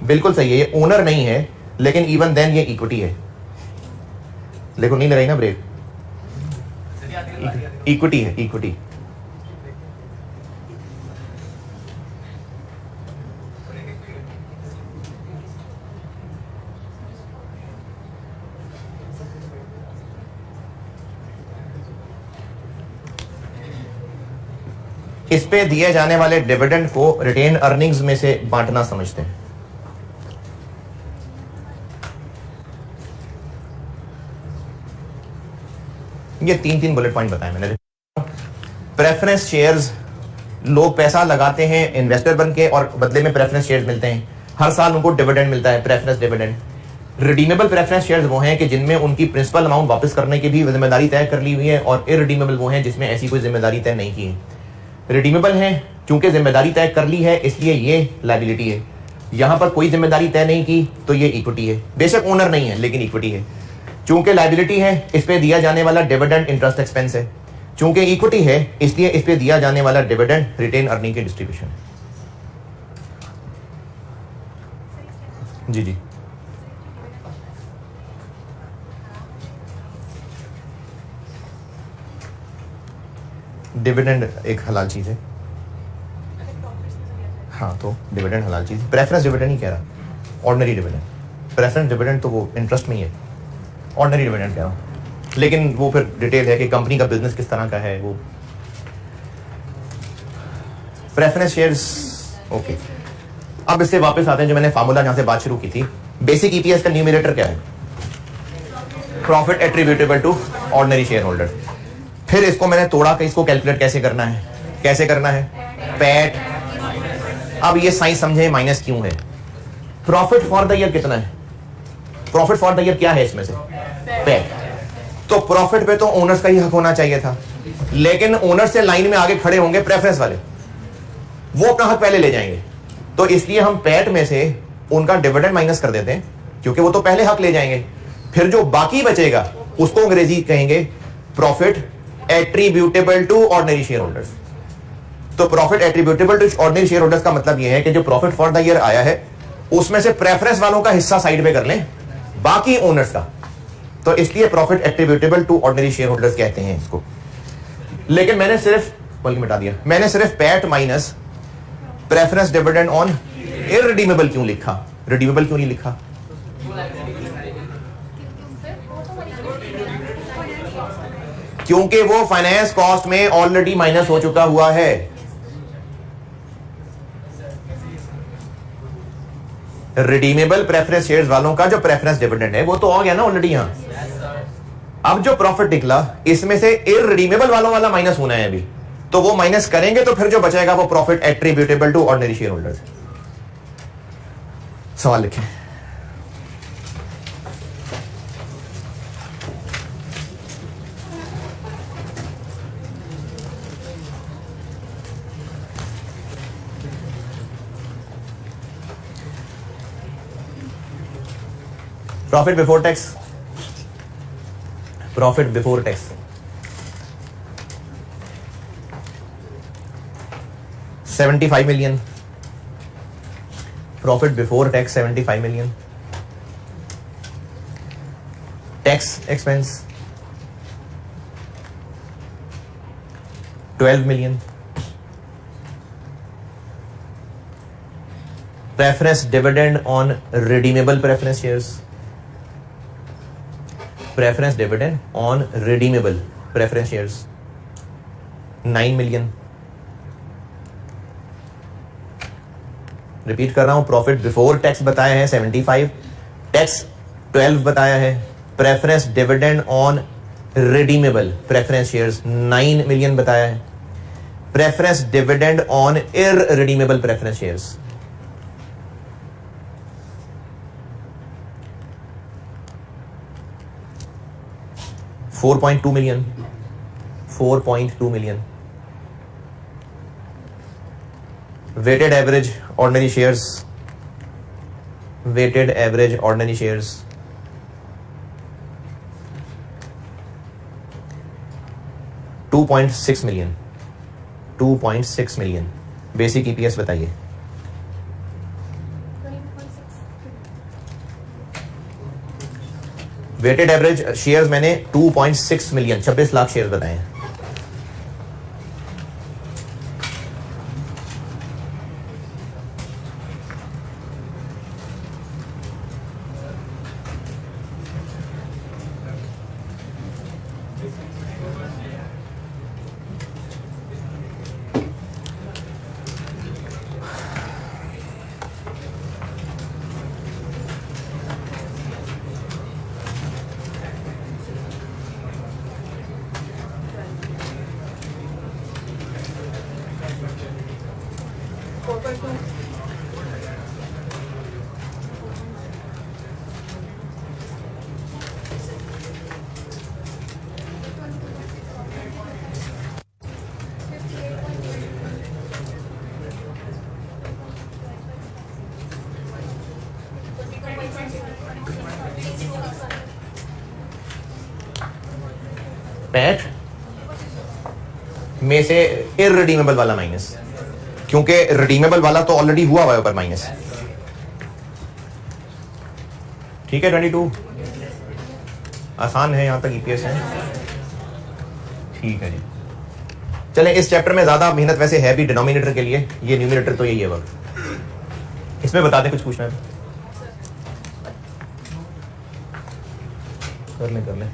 बिल्कुल सही है, ये ओनर नहीं है, लेकिन इवन देन ये इक्विटी है। देखो नहीं लगाई ना ब्रेक, इक्विटी है, इक्विटी। इस पे दिए जाने वाले डिविडेंड को रिटेन अर्निंग्स में से बांटना समझते हैं। ये 3 बुलेट पॉइंट बताए मैंने। प्रेफरेंस शेयर्स, लोग पैसा लगाते हैं इन्वेस्टर बन के और बदले में प्रेफरेंस शेयर्स मिलते हैं। हर साल उनको डिविडेंड मिलता है, preference dividend. Redeemable preference shares वो हैं कि जिनमें उनकी प्रिंसिपल अमाउंट वापस करने की भी जिम्मेदारी तय कर ली हुई है, और इररिडीमेबल वो हैं जिसमें ऐसी कोई जिम्मेदारी तय नहीं की है। रिडीमेबल हैं चूंकि जिम्मेदारी तय कर ली है, इसलिए ये लायबिलिटी है। यहां पर कोई जिम्मेदारी तय नहीं की तो ये इक्विटी है। बेशक ओनर नहीं है, लेकिन इक्विटी है। चूंकि लायबिलिटी है, इस पे दिया जाने वाला डिविडेंड इंटरेस्ट एक्सपेंस है। चूंकि इक्विटी है, इसलिए इस पे दिया जाने वाला डिविडेंड रिटेन अर्निंग की डिस्ट्रीब्यूशन है। जी जी, डिविडेंड एक हलाल चीज है। हाँ, तो डिविडेंड हलाल चीज। प्रेफरेंस डिविडेंड ही कह रहा, ऑर्डिनरी डिविडेंड। प्रेफरेंस डिविडेंड तो वो इंटरेस्ट में ही है, ऑर्डिनरी डिविडेंड कह रहा हूँ। लेकिन वो फिर डिटेल है कि कंपनी का बिजनेस किस तरह का है। वो प्रेफरेंस शेयर्स, ओके। अब इससे वापस आते हैं जो मैंने फार्मूला जहां से बात शुरू की थी। बेसिक ईपीएस का न्यूमरेटर क्या है? Profit attributable to ordinary share holder. फिर इसको मैंने तोड़ा कि इसको कैलकुलेट कैसे करना है। कैसे करना है? पैट। अब ये साइन समझे, माइनस क्यों है। प्रॉफिट फॉर द ईयर कितना है? प्रॉफिट फॉर द ईयर क्या है इसमें से? पैट। तो प्रॉफिट पे तो ओनर्स का ही हक होना चाहिए था, लेकिन ओनर से लाइन में आगे खड़े होंगे प्रेफरेंस वाले, वो अपना हक पहले ले जाएंगे। तो इसलिए हम पैट में से उनका डिविडेंड माइनस कर देते हैं, क्योंकि वो तो पहले हक ले जाएंगे। फिर जो बाकी बचेगा उसको अंग्रेजी कहेंगे profit attributable to ordinary share holders. तो profit attributable to ordinary share holders का मतलब यह है कि जो प्रॉफिट फॉर द ईयर आया है उसमें से प्रेफरेंस वालों का हिस्सा साइड पे कर लें, बाकी ओनर्स का। तो इसलिए profit attributable to ordinary share holders कहते हैं इसको। लेकिन मैंने सिर्फ बल्कि मिटा दिया, मैंने सिर्फ PAT minus preference dividend on irredeemable क्यों लिखा, रिडीमेबल क्यों नहीं लिखा? क्योंकि वो फाइनेंस कॉस्ट में ऑलरेडी माइनस हो चुका हुआ है। रिडीमेबल प्रेफरेंस शेयर्स वालों का जो प्रेफरेंस डिविडेंड है वो तो आ गया ना ऑलरेडी यहां। अब जो प्रॉफिट निकला इसमें से इररिडीमेबल वालों वाला माइनस होना है अभी, तो वो माइनस करेंगे तो फिर जो बचेगा वो profit attributable to ordinary share holders. सवाल लिखें। Profit before tax, profit before tax 75 million, profit before tax 75 million, tax expense 12 million, preference dividend on redeemable preference shares, preference dividend on redeemable preference shares 9 million. Repeat कर रहा हूं, profit before tax बताया है 75, tax 12 बताया है, preference dividend on redeemable preference shares 9 million बताया है, preference dividend on irredeemable preference shares 4.2 million, 4.2 million, weighted average ordinary shares, weighted average ordinary shares 2.6 million, 2.6 million. Basic EPS बताइए। Weighted average shares मैंने 2.6 million 26 lakh shares बताए हैं। PAT में से irredeemable वाला minus, क्योंकि रिडीमेबल वाला तो ऑलरेडी हुआ है ऊपर माइनस। ठीक है, 22 आसान है, यहां तक ईपीएस है। ठीक है जी, चलें इस चैप्टर में ज्यादा मेहनत वैसे है भी डिनोमिनेटर के लिए, ये न्यूमिनेटर तो यही है वक्त। इसमें बता दें, कुछ पूछना है कर लें।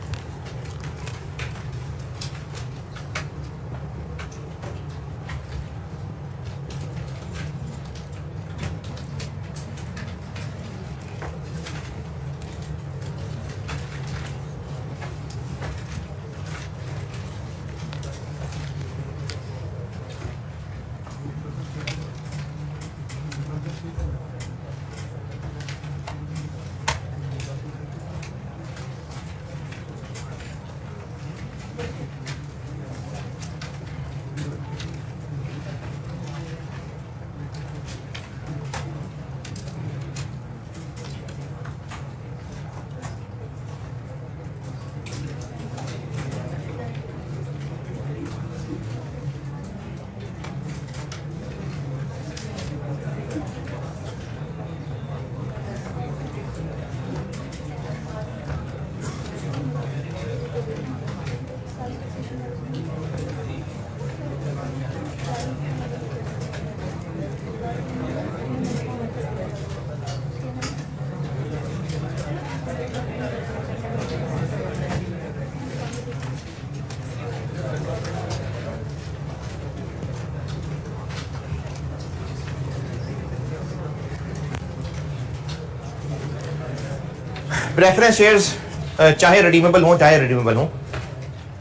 प्रेफरेंस शेयर्स चाहे रिडीमेबल हो चाहे रिडीमेबल हो,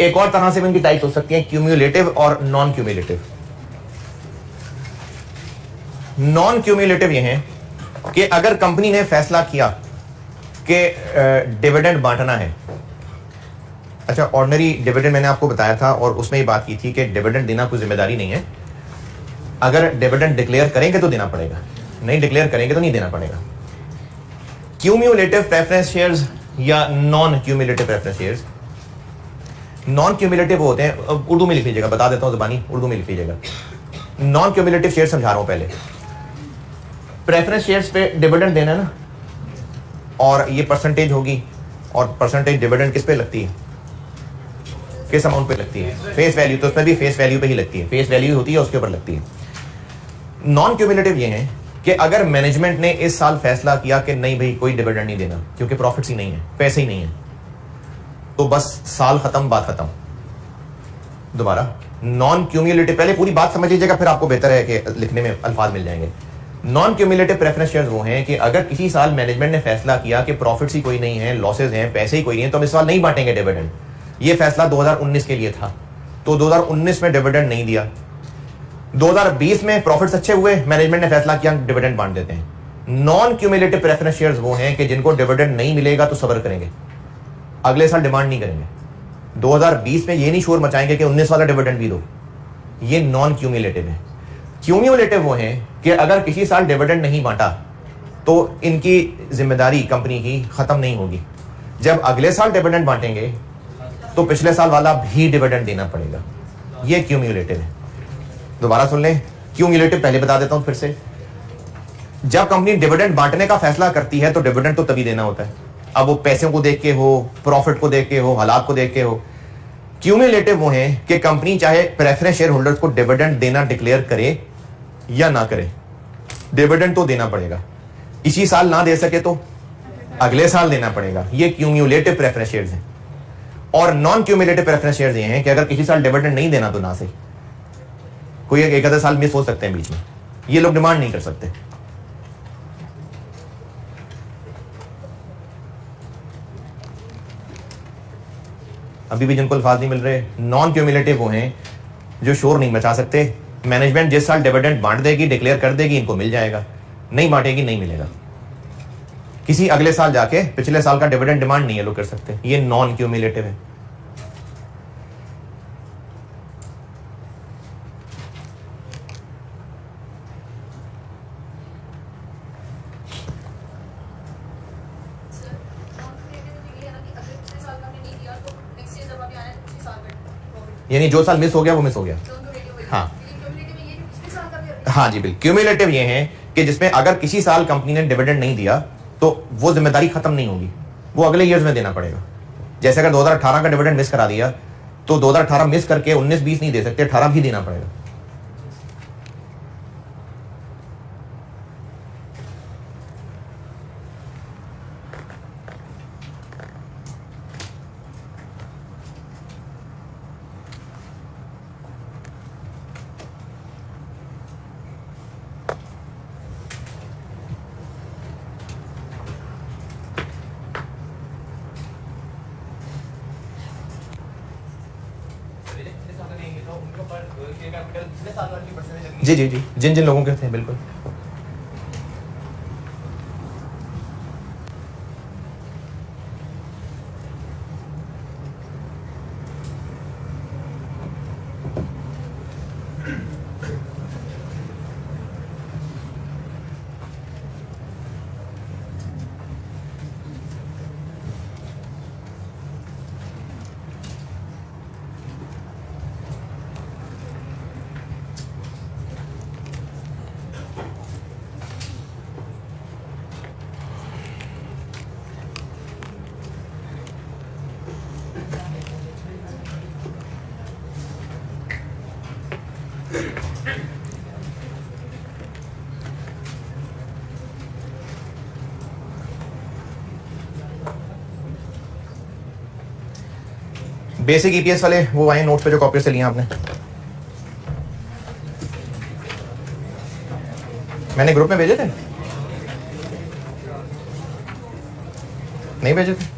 एक और तरह से भी इनकी टाइप्स हो सकती हैं, क्यूम्युलेटिव और नॉन क्यूम्युलेटिव। नॉन क्यूम्युलेटिव ये हैं कि अगर कंपनी ने फैसला किया कि डिविडेंड बांटना है, अच्छा ऑर्डिनरी डिविडेंड मैंने आपको बताया था और उसमें ही बात की थी कि डिविडेंड देना कोई जिम्मेदारी नहीं है, अगर डिविडेंड डिक्लेयर करेंगे तो देना पड़ेगा, नहीं डिक्लेयर करेंगे तो नहीं देना पड़ेगा। क्यूम्युलेटिव प्रेफरेंस शेयर्स या non cumulative preference shares, non cumulative होते हैं, उर्दू में लिख लीजिएगा, बता देता हूं ज़बानी, उर्दू में लिख लीजिएगा। नॉन क्यूम्युलेटिव शेयर समझा रहा हूं पहले। प्रेफरेंस शेयर्स पे डिविडेंड देना है ना, और ये परसेंटेज होगी, और परसेंटेज डिविडेंड किस पे लगती है, किस अमाउंट पे लगती है, फेस वैल्यू, तो उसमें भी फेस वैल्यू पे ही लगती है, फेस वैल्यू होती है उसके ऊपर लगती है। नॉन क्यूम्युलेटिव ये है कि अगर मैनेजमेंट ने इस साल फैसला किया कि नहीं भाई कोई डिविडेंड नहीं देना क्योंकि प्रॉफिट्स ही नहीं है, पैसे ही नहीं है, तो बस साल खत्म, बात खत्म। दोबारा, नॉन क्यूम्युलेटिव, पहले पूरी बात समझ लीजिएगा, फिर आपको बेहतर है कि लिखने में अल्फाज मिल जाएंगे। नॉन क्यूम्युलेटिव प्रेफरेंस शेयर्स वो हैं कि अगर किसी साल मैनेजमेंट ने फैसला किया कि प्रॉफिट्स ही कोई नहीं है, लॉसेज हैं, पैसे ही कोई नहीं है, तो हम इस साल नहीं बांटेंगे डिविडेंड। ये फैसला 2019 के लिए था, तो 2019 में डिविडेंड नहीं दिया। 2020 में प्रॉफिट्स अच्छे हुए, मैनेजमेंट ने फैसला किया डिविडेंड बांट देते हैं। नॉन क्यूम्युलेटिव प्रेफरेंस शेयर्स वो हैं कि जिनको डिविडेंड नहीं मिलेगा तो सब्र करेंगे, अगले साल डिमांड नहीं करेंगे। 2020 में ये नहीं शोर मचाएंगे कि 19 वाला डिविडेंड भी दो, ये नॉन क्यूम्युलेटिव है। क्यूम्युलेटिव वो हैं कि अगर किसी साल डिविडेंड नहीं बांटा तो इनकी जिम्मेदारी कंपनी की खत्म नहीं होगी, जब अगले साल डिविडेंड बांटेंगे तो पिछले साल वाला भी डिविडेंड देना पड़ेगा, ये क्यूम्युलेटिव है। दोबारा सुन लें, क्यूम्युलेटिव पहले बता देता हूं फिर से। जब कंपनी डिविडेंड बांटने का फैसला करती है तो डिविडेंड तो तभी देना होता है, अब वो पैसों को देख के हो, प्रॉफिट को देख के हो, हालात को देख के हो। क्यूम्युलेटिव वो हैं कि कंपनी चाहे प्रेफरेंस शेयर होल्डर्स को डिविडेंड देना डिक्लेयर करे या ना करे, डिविडेंड तो देना पड़ेगा। इसी साल ना दे सके तो अगले साल देना पड़ेगा, ये क्यूम्युलेटिव प्रेफरेंस शेयर्स हैं। और नॉन क्यूम्युलेटिव प्रेफरेंस शेयर्स ये हैं कि अगर किसी साल डिविडेंड नहीं देना तो ना सही, कोई एक आधा साल मिस हो सकते हैं बीच में, ये लोग डिमांड नहीं कर सकते। अभी भी जिनको अल्फाज नहीं मिल रहे, नॉन क्यूम्युलेटिव वो हैं जो शोर नहीं मचा सकते। मैनेजमेंट जिस साल डिविडेंड बांट देगी, डिक्लेयर कर देगी, इनको मिल जाएगा, नहीं बांटेगी नहीं मिलेगा। किसी अगले साल जाके पिछले साल का डिविडेंड डिमांड नहीं ये लोग कर सकते, ये नॉन क्यूम्युलेटिव है। यानी जो साल मिस हो गया वो मिस हो गया। हाँ हाँ जी बिल्कुल, क्यूम्युलेटिव ये हैं कि जिसमें अगर किसी साल कंपनी ने डिविडेंड नहीं दिया तो वो जिम्मेदारी खत्म नहीं होगी, वो अगले ईयर्स में देना पड़ेगा। जैसे अगर 2018 का डिविडेंड मिस करा दिया तो 2018 मिस करके 19-20 नहीं दे सकते, 18 भी देना पड़ेगा। जी जी जी, जिन जिन लोगों के थे बिल्कुल। बेसिक ईपीएस वाले वो आए नोट्स पे जो कॉपी से लिए आपने, मैंने ग्रुप में भेजे थे। नहीं भेजे थे?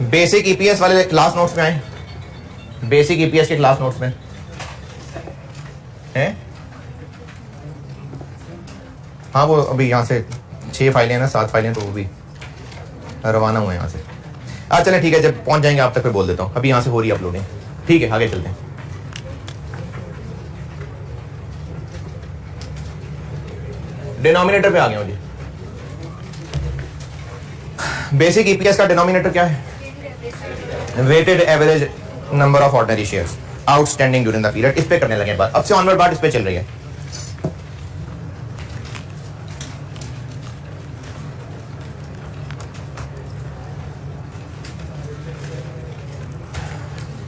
बेसिक ईपीएस वाले क्लास नोट्स में आए, बेसिक ईपीएस के क्लास नोट्स में हैं? हाँ वो अभी यहाँ से 6 फाइलें हैं ना, 7 फाइलें, तो वो भी रवाना हुए यहाँ से। चलें ठीक है, जब पहुंच जाएंगे आप तक पे बोल देता हूँ। अभी यहाँ से हो रही है अपलोडिंग। ठीक है, आगे चलते हैं। डिनोमिनेटर पे आ गया मुझे। बेसिक ईपीएस का डिनोमिनेटर क्या है? Weighted average number of ordinary shares outstanding during the period. इस पे करने लगे बात, अब से ऑनवर्ड बात इस पे चल रही है।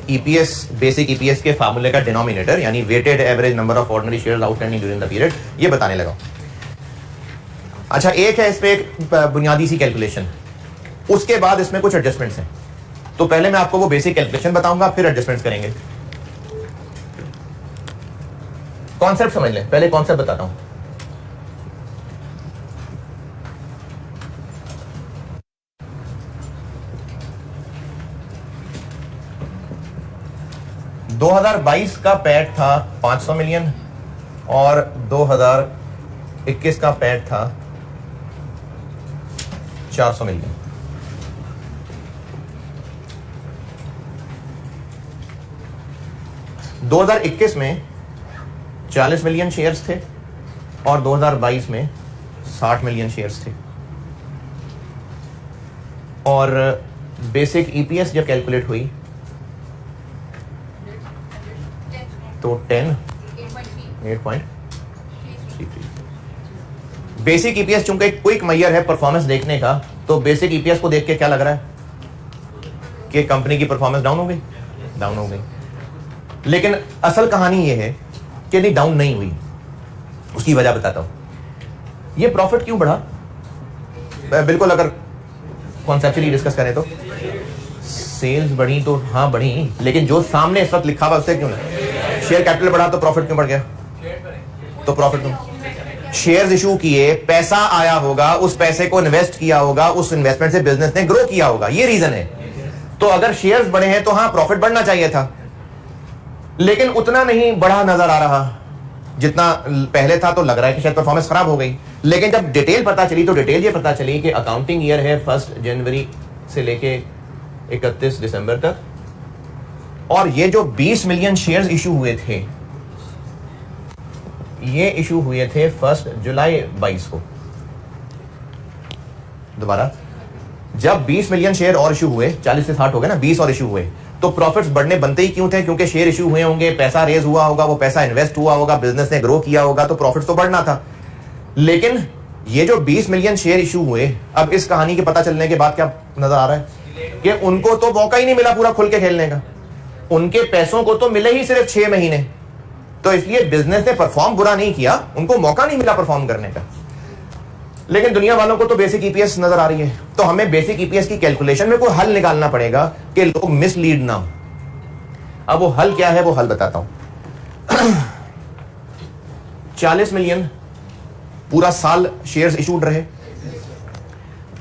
ईपीएस, बेसिक ईपीएस के फार्मूले का डिनोमिनेटर यानी weighted average number of ordinary shares outstanding during the period, ये बताने लगा। अच्छा, एक है इस पे एक बुनियादी सी कैलकुलेशन, उसके बाद इसमें कुछ एडजस्टमेंट्स हैं। तो पहले मैं आपको वो बेसिक कैलकुलेशन बताऊंगा, फिर एडजस्टमेंट्स करेंगे। कॉन्सेप्ट समझ लें, पहले कॉन्सेप्ट बताता हूं। $2022 का पैट था 500 मिलियन और 2021 का पैट था 400 मिलियन। दो 2021 में 40 मिलियन शेयर्स थे और 2022 में 60 मिलियन शेयर्स थे। और बेसिक ईपीएस जब कैलकुलेट हुई तो 8.33। बेसिक ईपीएस चूंकि एक क्विक मेजर है परफॉर्मेंस देखने का, तो बेसिक ईपीएस को देख के क्या लग रहा है कि कंपनी की परफॉर्मेंस डाउन हो गई, डाउन हो गई। लेकिन असल कहानी यह है कि नहीं, डाउन नहीं हुई। उसकी वजह बताता हूं। ये प्रॉफिट क्यों बढ़ा? बिल्कुल, अगर कॉन्सेप्चुअली डिस्कस करें तो सेल्स बढ़ी तो हाँ बढ़ी, लेकिन जो सामने इस वक्त लिखा हुआ उससे क्यों नहीं? शेयर कैपिटल बढ़ा तो प्रॉफिट क्यों बढ़ गया? तो प्रॉफिट क्यों? शेयर्स इशू किए, पैसा आया होगा, उस पैसे को इन्वेस्ट किया होगा, उस इन्वेस्टमेंट से बिजनेस ने ग्रो किया होगा, ये रीजन है। तो अगर शेयर्स बढ़े हैं तो हाँ प्रॉफिट बढ़ना चाहिए था, लेकिन उतना नहीं बढ़ा नजर आ रहा जितना पहले था। तो लग रहा है कि शायद परफॉर्मेंस खराब हो गई। लेकिन जब डिटेल पता चली तो डिटेल ये पता चली कि अकाउंटिंग ईयर है 1 जनवरी से लेके 31 दिसंबर तक, और ये जो 20 मिलियन शेयर्स इशू हुए थे, ये इशू हुए थे 1 जुलाई 22 को। दोबारा, जब 20 मिलियन शेयर और इशू हुए, 40 से 60 हो गए ना, 20 और इशू हुए, तो प्रॉफिट्स बढ़ने बनते ही क्यों थे? क्योंकि शेयर इशू हुए होंगे, पैसा रेज हुआ होगा, वो पैसा इन्वेस्ट हुआ होगा, बिजनेस ने ग्रो किया होगा, तो प्रॉफिट्स तो बढ़ना था। लेकिन ये जो 20 मिलियन शेयर इशू हुए, अब इस कहानी के पता चलने के बाद क्या नजर आ रहा है कि उनको तो मौका ही नहीं मिला पूरा खुल के खेलने का। उनके पैसों को तो मिले ही सिर्फ 6 महीने। तो इसलिए बिजनेस ने परफॉर्म बुरा नहीं किया, उनको मौका नहीं मिला परफॉर्म करने का। लेकिन दुनिया वालों को तो बेसिक ईपीएस नजर आ रही है। तो हमें बेसिक ईपीएस की कैलकुलेशन में कोई हल निकालना पड़ेगा कि लोग मिसलीड ना हो। अब वो हल क्या है, वो हल बताता हूं। 40 मिलियन पूरा साल शेयर्स इशूड रहे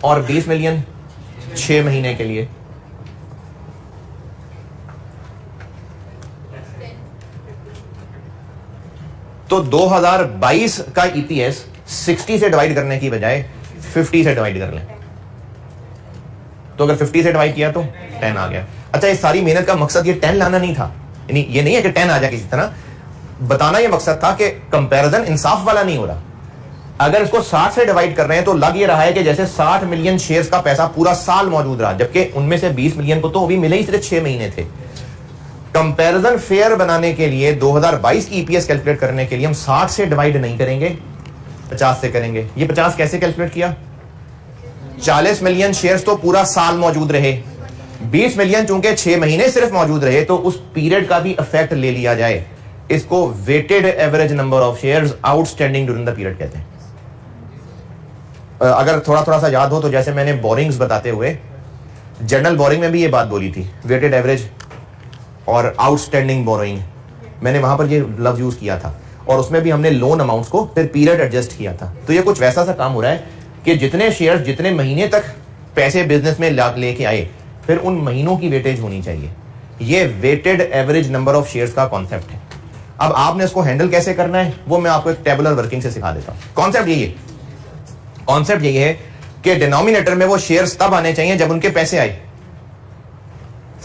और 20 मिलियन 6 महीने के लिए। तो 2022 का ईपीएस 60 से डिवाइड करने की बजाय 50 से डिवाइड कर लें। तो अगर 50 से डिवाइड किया तो 10 आ गया। अच्छा, इस सारी मेहनत का मकसद ये 10 लाना नहीं था, ये नहीं है कि 10 आ जाए किसी तरह। बताना ये मकसद था कि कंपैरिजन इंसाफ वाला नहीं हो रहा। अगर इसको 60 से डिवाइड कर रहे हैं तो लग ये रहा है कि जैसे 60 मिलियन शेयर्स का पैसा पूरा साल मौजूद रहा, जबकि उनमें से 20 मिलियन को तो अभी मिले ही सिर्फ 6 महीने थे। कंपैरिजन फेयर बनाने के लिए 2022 की ईपीएस कैलकुलेट करने के लिए हम 60 से डिवाइड नहीं करेंगे, 50 से करेंगे। ये 50 कैसे कैलकुलेट किया? 40 मिलियन शेयर्स तो पूरा साल मौजूद रहे, 20 मिलियन चूंकि 6 महीने सिर्फ मौजूद रहे, तो उस पीरियड का भी इफेक्ट ले लिया जाए। इसको weighted average number of shares outstanding during the period कहते हैं। अगर थोड़ा थोड़ा सा याद हो तो जैसे मैंने बोरिंग्स बताते हुए जनरल बोरिंग में भी ये बात बोली थी, वेटेड एवरेज और आउटस्टैंडिंग बोरोइंग, मैंने वहां पर ये लफ्ज यूज किया था, और उसमें भी हमने लोन अमाउंट्स को फिर पीरियड एडजस्ट किया था। तो ये कुछ वैसा सा काम हो रहा है कि जितने शेयर्स जितने महीने तक पैसे बिजनेस में लेके आए, फिर उन महीनों की वेटेज होनी चाहिए। ये weighted average number of shares का कॉन्सेप्ट है। अब आपने इसको हैंडल कैसे करना है वो मैं आपको एक टेबुलर वर्किंग से सिखा देता हूं। कॉन्सेप्ट यही है, कॉन्सेप्ट यही है कि डिनोमिनेटर में वो शेयर्स तब आने चाहिए जब उनके पैसे आए।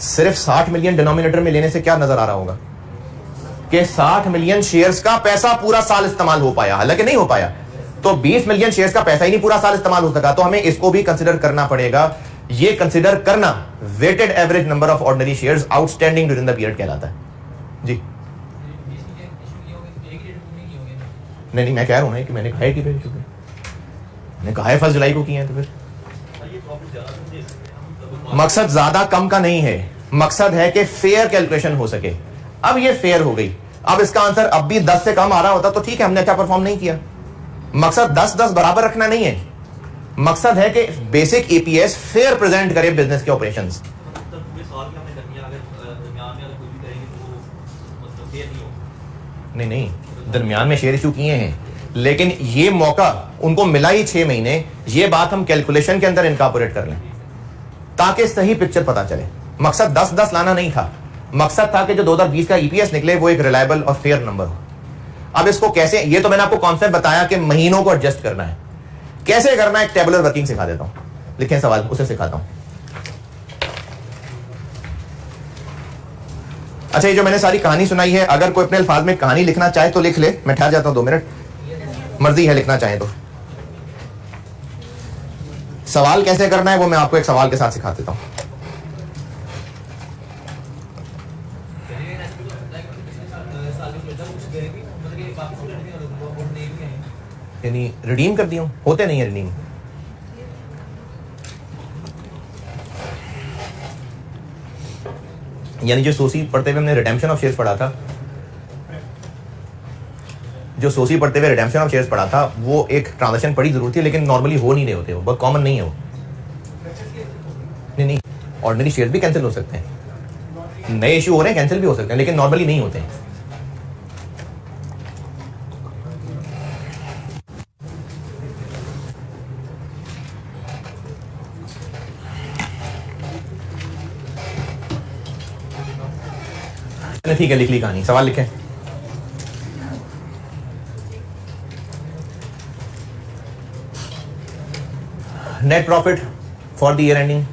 सिर्फ 60 मिलियन डिनोमिनेटर में लेने से क्या नजर आ रहा होगा कि 60 मिलियन शेयर्स का पैसा पूरा साल इस्तेमाल हो पाया, हालांकि नहीं हो पाया, तो 20 मिलियन शेयर्स का पैसा ही नहीं पूरा साल इस्तेमाल हो सका, तो हमें इसको भी कंसिडर करना पड़ेगा। ये कंसिडर करना weighted average number of ordinary shares outstanding during the period कहलाता है। जी नहीं, मैं कह रहा हूं ना कि मैंने कहा है कि मैंने कहा है 1 जुलाई को किए हैं, तो फिर मकसद ज्यादा कम का नहीं है, मकसद है कि फेयर कैलकुलेशन हो सके। अब ये फेयर हो गई। अब इसका आंसर अब भी 10 से कम आ रहा होता तो ठीक है, हमने अच्छा परफॉर्म नहीं किया। मकसद 10-10 बराबर रखना नहीं है, मकसद है कि बेसिक ईपीएस फेयर प्रेजेंट करे बिजनेस के ऑपरेशंस। नहीं, दरमियान में शेयर इशू किए हैं, लेकिन ये मौका उनको मिला ही 6 महीने। ये बात हम कैलकुलेशन के अंदर इनकॉर्पोरेट कर लें ताकि सही पिक्चर पता चले। मकसद 10-10 लाना नहीं था, मकसद था कि जो 2020 का ईपीएस निकले वो एक रिलायबल और फेयर नंबर हो। अब इसको कैसे, ये तो मैंने आपको कॉन्सेप्ट बताया कि महीनों को एडजस्ट करना है, कैसे करना है एक टेबुलर वर्किंग सिखा देता हूं। लिखें सवाल, उसे सिखाता हूं। अच्छा, ये जो मैंने सारी कहानी सुनाई है, अगर कोई अपने अल्फाज में कहानी लिखना चाहे तो लिख ले, मैं ठहर जाता हूं 2 मिनट, मर्जी है लिखना चाहे तो। सवाल कैसे करना है वो मैं आपको एक सवाल के साथ सिखा देता हूं। यानी रिडीम कर दिया हूं, होते नहीं है रिडीम। यानी जो सोसी पढ़ते हुए हमने रिडेम्पशन ऑफ शेयर्स पढ़ा था, जो सोसी पढ़ते हुए रिडेम्पशन ऑफ शेयर्स पढ़ा था, वो एक ट्रांजैक्शन पड़ी जरूर थी, लेकिन नॉर्मली हो नहीं रहे होते, वो बहुत कॉमन नहीं है वो। नहीं, ऑर्डिनरी शेयर्स भी कैंसिल हो सकते हैं, नए इशू हो रहे हैं कैंसिल भी हो सकते हैं, लेकिन नॉर्मली नहीं होते हैं। ठीक है, लिख ली कहानी। सवाल लिखें। Net profit for the year ending,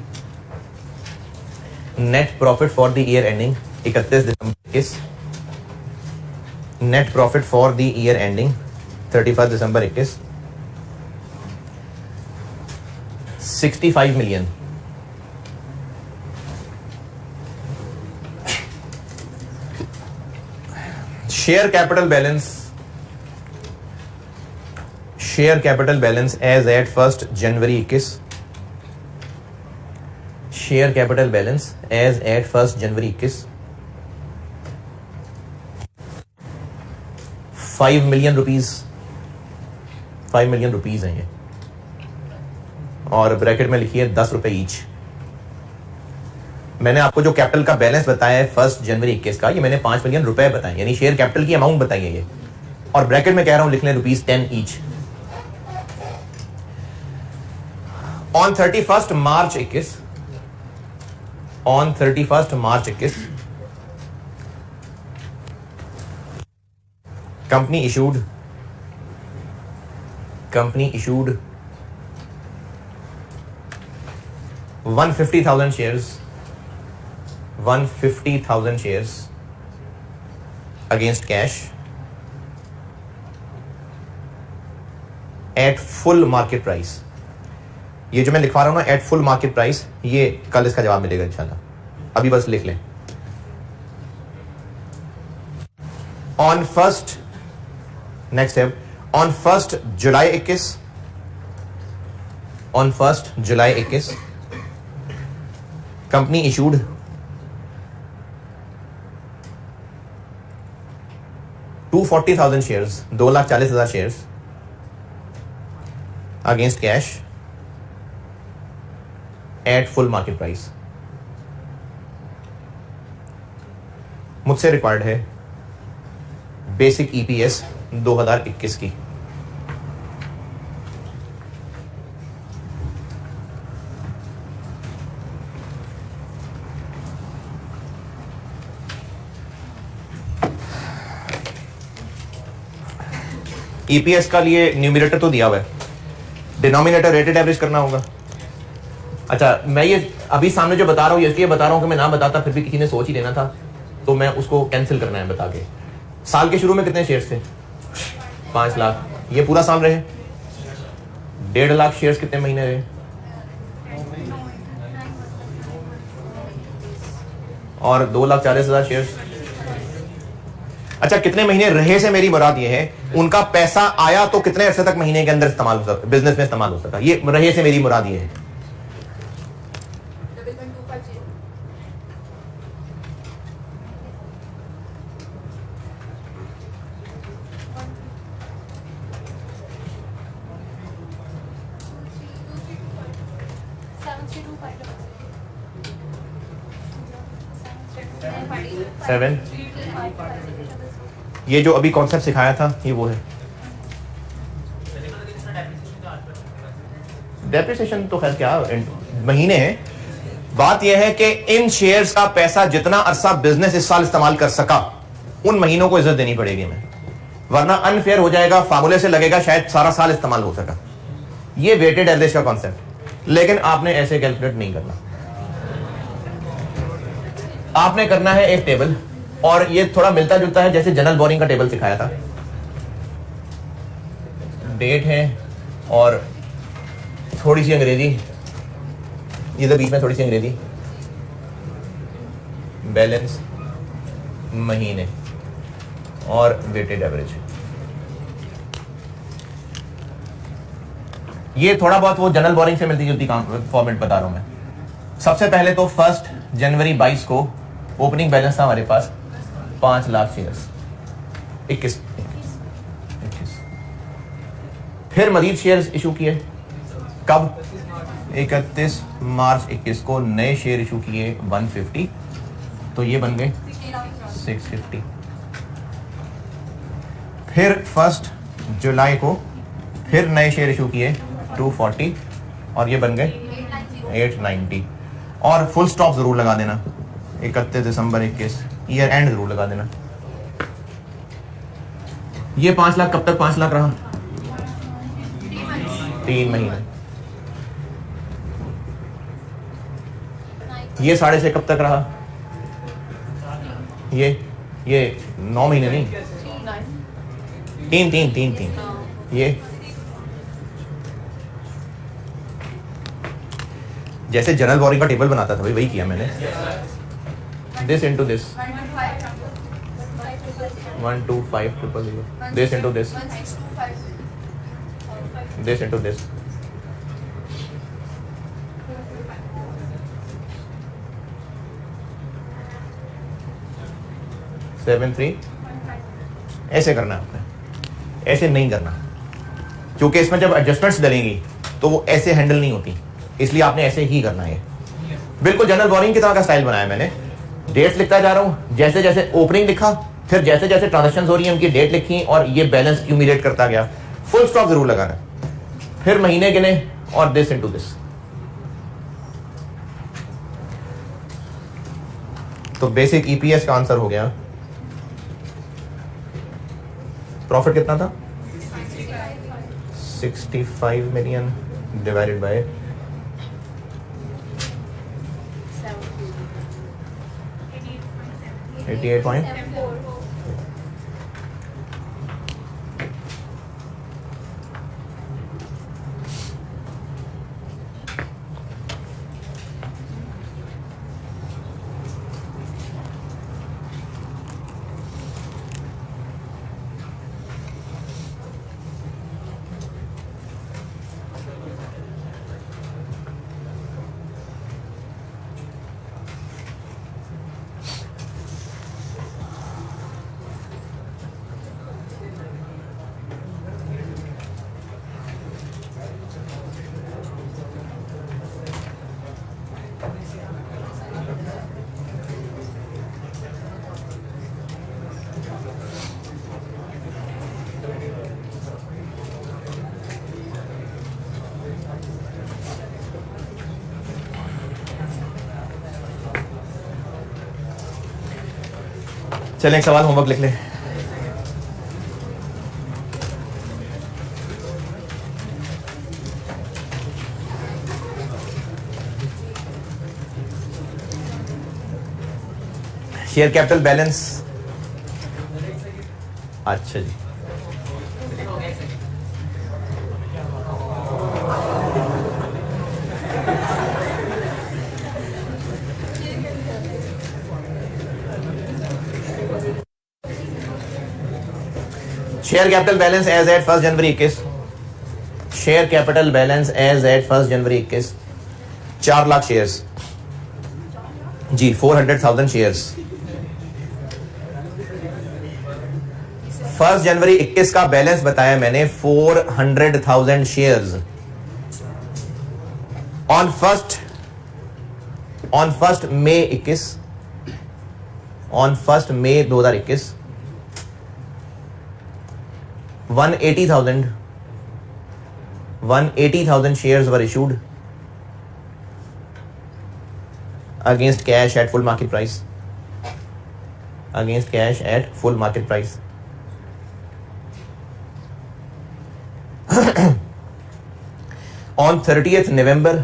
net profit for the year ending 31 December 21, net profit for the year ending 31 December 21 65 million. Share capital balance as at 1 January 21, share capital balance as at 1 January 21 5 million rupees, 5 million rupees हैं ये, और bracket में लिखिए 10 रुपए each. मैंने आपको जो capital का बैलेंस बताया है 1 जनवरी 21 का, ये मैंने 5 मिलियन रुपए बताए, यानी शेयर कैपिटल की अमाउंट बताई है ये, और ब्रैकेट में कह रहा हूं लिख लें ₹10 each. On 31 March 21, on 31 March 21 company issued 150,000 shares, 150,000 shares against cash at full market price. ये जो मैं लिखवा रहा हूं ना, एट फुल मार्केट प्राइस, ये कल इसका जवाब मिलेगा इंशाल्लाह, अभी बस लिख लें। ऑन फर्स्ट, नेक्स्ट है, on 1 July 21, on 1 July 21 company issued 240,000 shares, 2,40,000 shares against cash at full market price. मुझसे रिक्वायर्ड है बेसिक ईपीएस 2021 की। ईपीएस का लिए न्यूमरेटर तो दिया हुआ है, डिनोमिनेटर रेटेड एवरेज करना होगा। अच्छा, मैं ये अभी सामने जो बता रहा हूँ इसलिए बता रहा हूँ कि मैं ना बताता फिर भी किसी ने सोच ही लेना था, तो मैं उसको कैंसिल करना है बता के। साल के शुरू में कितने शेयर्स थे? 5 लाख। ये पूरा साल रहे 1.5 लाख शेयर्स कितने महीने रहे? और 2,40,000 शेयर्स। अच्छा, कितने महीने रहे से मेरी मुराद ये है उनका पैसा आया तो कितने अरसे तक महीने के अंदर इस्तेमाल हो सकता, बिजनेस में इस्तेमाल हो सकता। ये रहे से मेरी मुराद ये है। सेवन। ये जो अभी कॉन्सेप्ट सिखाया था ये वो है। डेप्रिसिएशन तो खैर क्या महीने है, बात यह है कि इन शेयर्स का पैसा जितना अरसा बिजनेस इस साल इस्तेमाल कर सका उन महीनों को इज्जत देनी पड़ेगी हमें, वरना अनफेयर हो जाएगा, फार्मूले से लगेगा शायद सारा साल इस्तेमाल हो सका। ये वेटेड एवरेज का कॉन्सेप्ट, लेकिन आपने ऐसे कैलकुलेट नहीं करना। आपने करना है एक टेबल, और ये थोड़ा मिलता जुलता है जैसे जनरल बोरिंग का टेबल सिखाया था। डेट है और थोड़ी सी अंग्रेजी, इधर बीच में थोड़ी सी अंग्रेजी, बैलेंस, महीने और वेटेड एवरेज। ये थोड़ा बहुत वो जनरल बोरिंग से मिलती जुलती फॉर्मेट बता रहा हूं मैं। सबसे पहले तो 1 जनवरी 22 को ओपनिंग बैलेंस था हमारे पास 5 लाख शेयर्स, 21। फिर मजीद शेयर्स इशू किए, कब? 31 मार्च 21 को नए शेयर इशू किए 150, तो ये बन गए 650। फिर 1 जुलाई को फिर नए शेयर इशू किए 240 और ये बन गए 890। और फुल स्टॉप जरूर लगा देना 31 दिसंबर 21, ईयर एंड जरूर लगा देना। ये 5 लाख कब तक 5 लाख रहा? 3 महीने। ये 6.5 कब तक रहा? ये 9 महीने नहीं, 3। ये जैसे जनरल बोरिंग का टेबल बनाता था वही किया मैंने। This into this 12500, this into this, this into this. Seven 3। ऐसे करना है आपने, ऐसे नहीं करना, क्योंकि इसमें जब एडजस्टमेंट्स डलेंगी तो वो ऐसे हैंडल नहीं होती, इसलिए आपने ऐसे ही करना है। बिल्कुल जनरल बोरिंग की तरह का स्टाइल बनाया मैंने। डेट्स लिखता जा रहा हूं, जैसे जैसे ओपनिंग लिखा, फिर जैसे जैसे ट्रांजेक्शन हो रही है उनकी डेट लिखी और ये बैलेंस क्यूमुलेट करता गया। फुल स्टॉप जरूर लगाना, फिर महीने गिने और दिस इनटू दिस। तो बेसिक ईपीएस का आंसर हो गया। प्रॉफिट कितना था? 65 मिलियन डिवाइडेड बाय 88 पॉइंट। चलें एक सवाल होमवर्क लिख लें। शेयर कैपिटल बैलेंस, अच्छा जी, share capital balance as at 1 January 21, share capital balance as at 1 January 21 4 lakh shares जी, 400,000 शेयर्स। 1 जनवरी 21 का बैलेंस बताया मैंने 400,000 shares. On first May 21, on 1 May 2021 180,000 shares were issued against cash at full market price. Against cash at full market price. On 30th November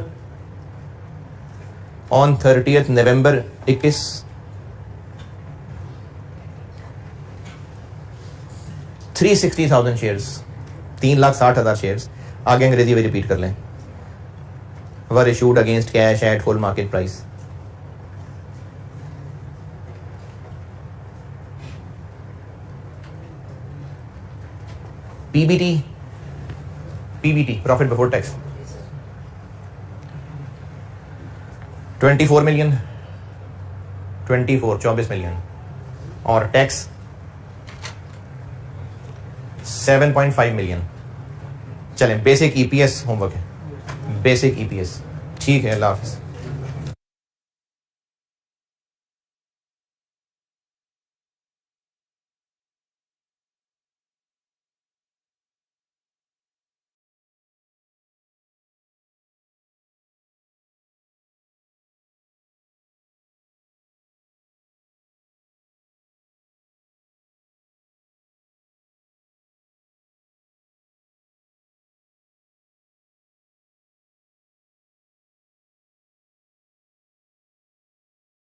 21 360,000 shares, 3,60,000 shares, आगे अंग्रेजी में repeat कर लें, वर issued against cash at full market price. PBT profit before tax 24 million, 24 million, और tax 7.5 million. चलें basic EPS homework है, basic EPS. ठीक है, अल्लाह हाफिज़।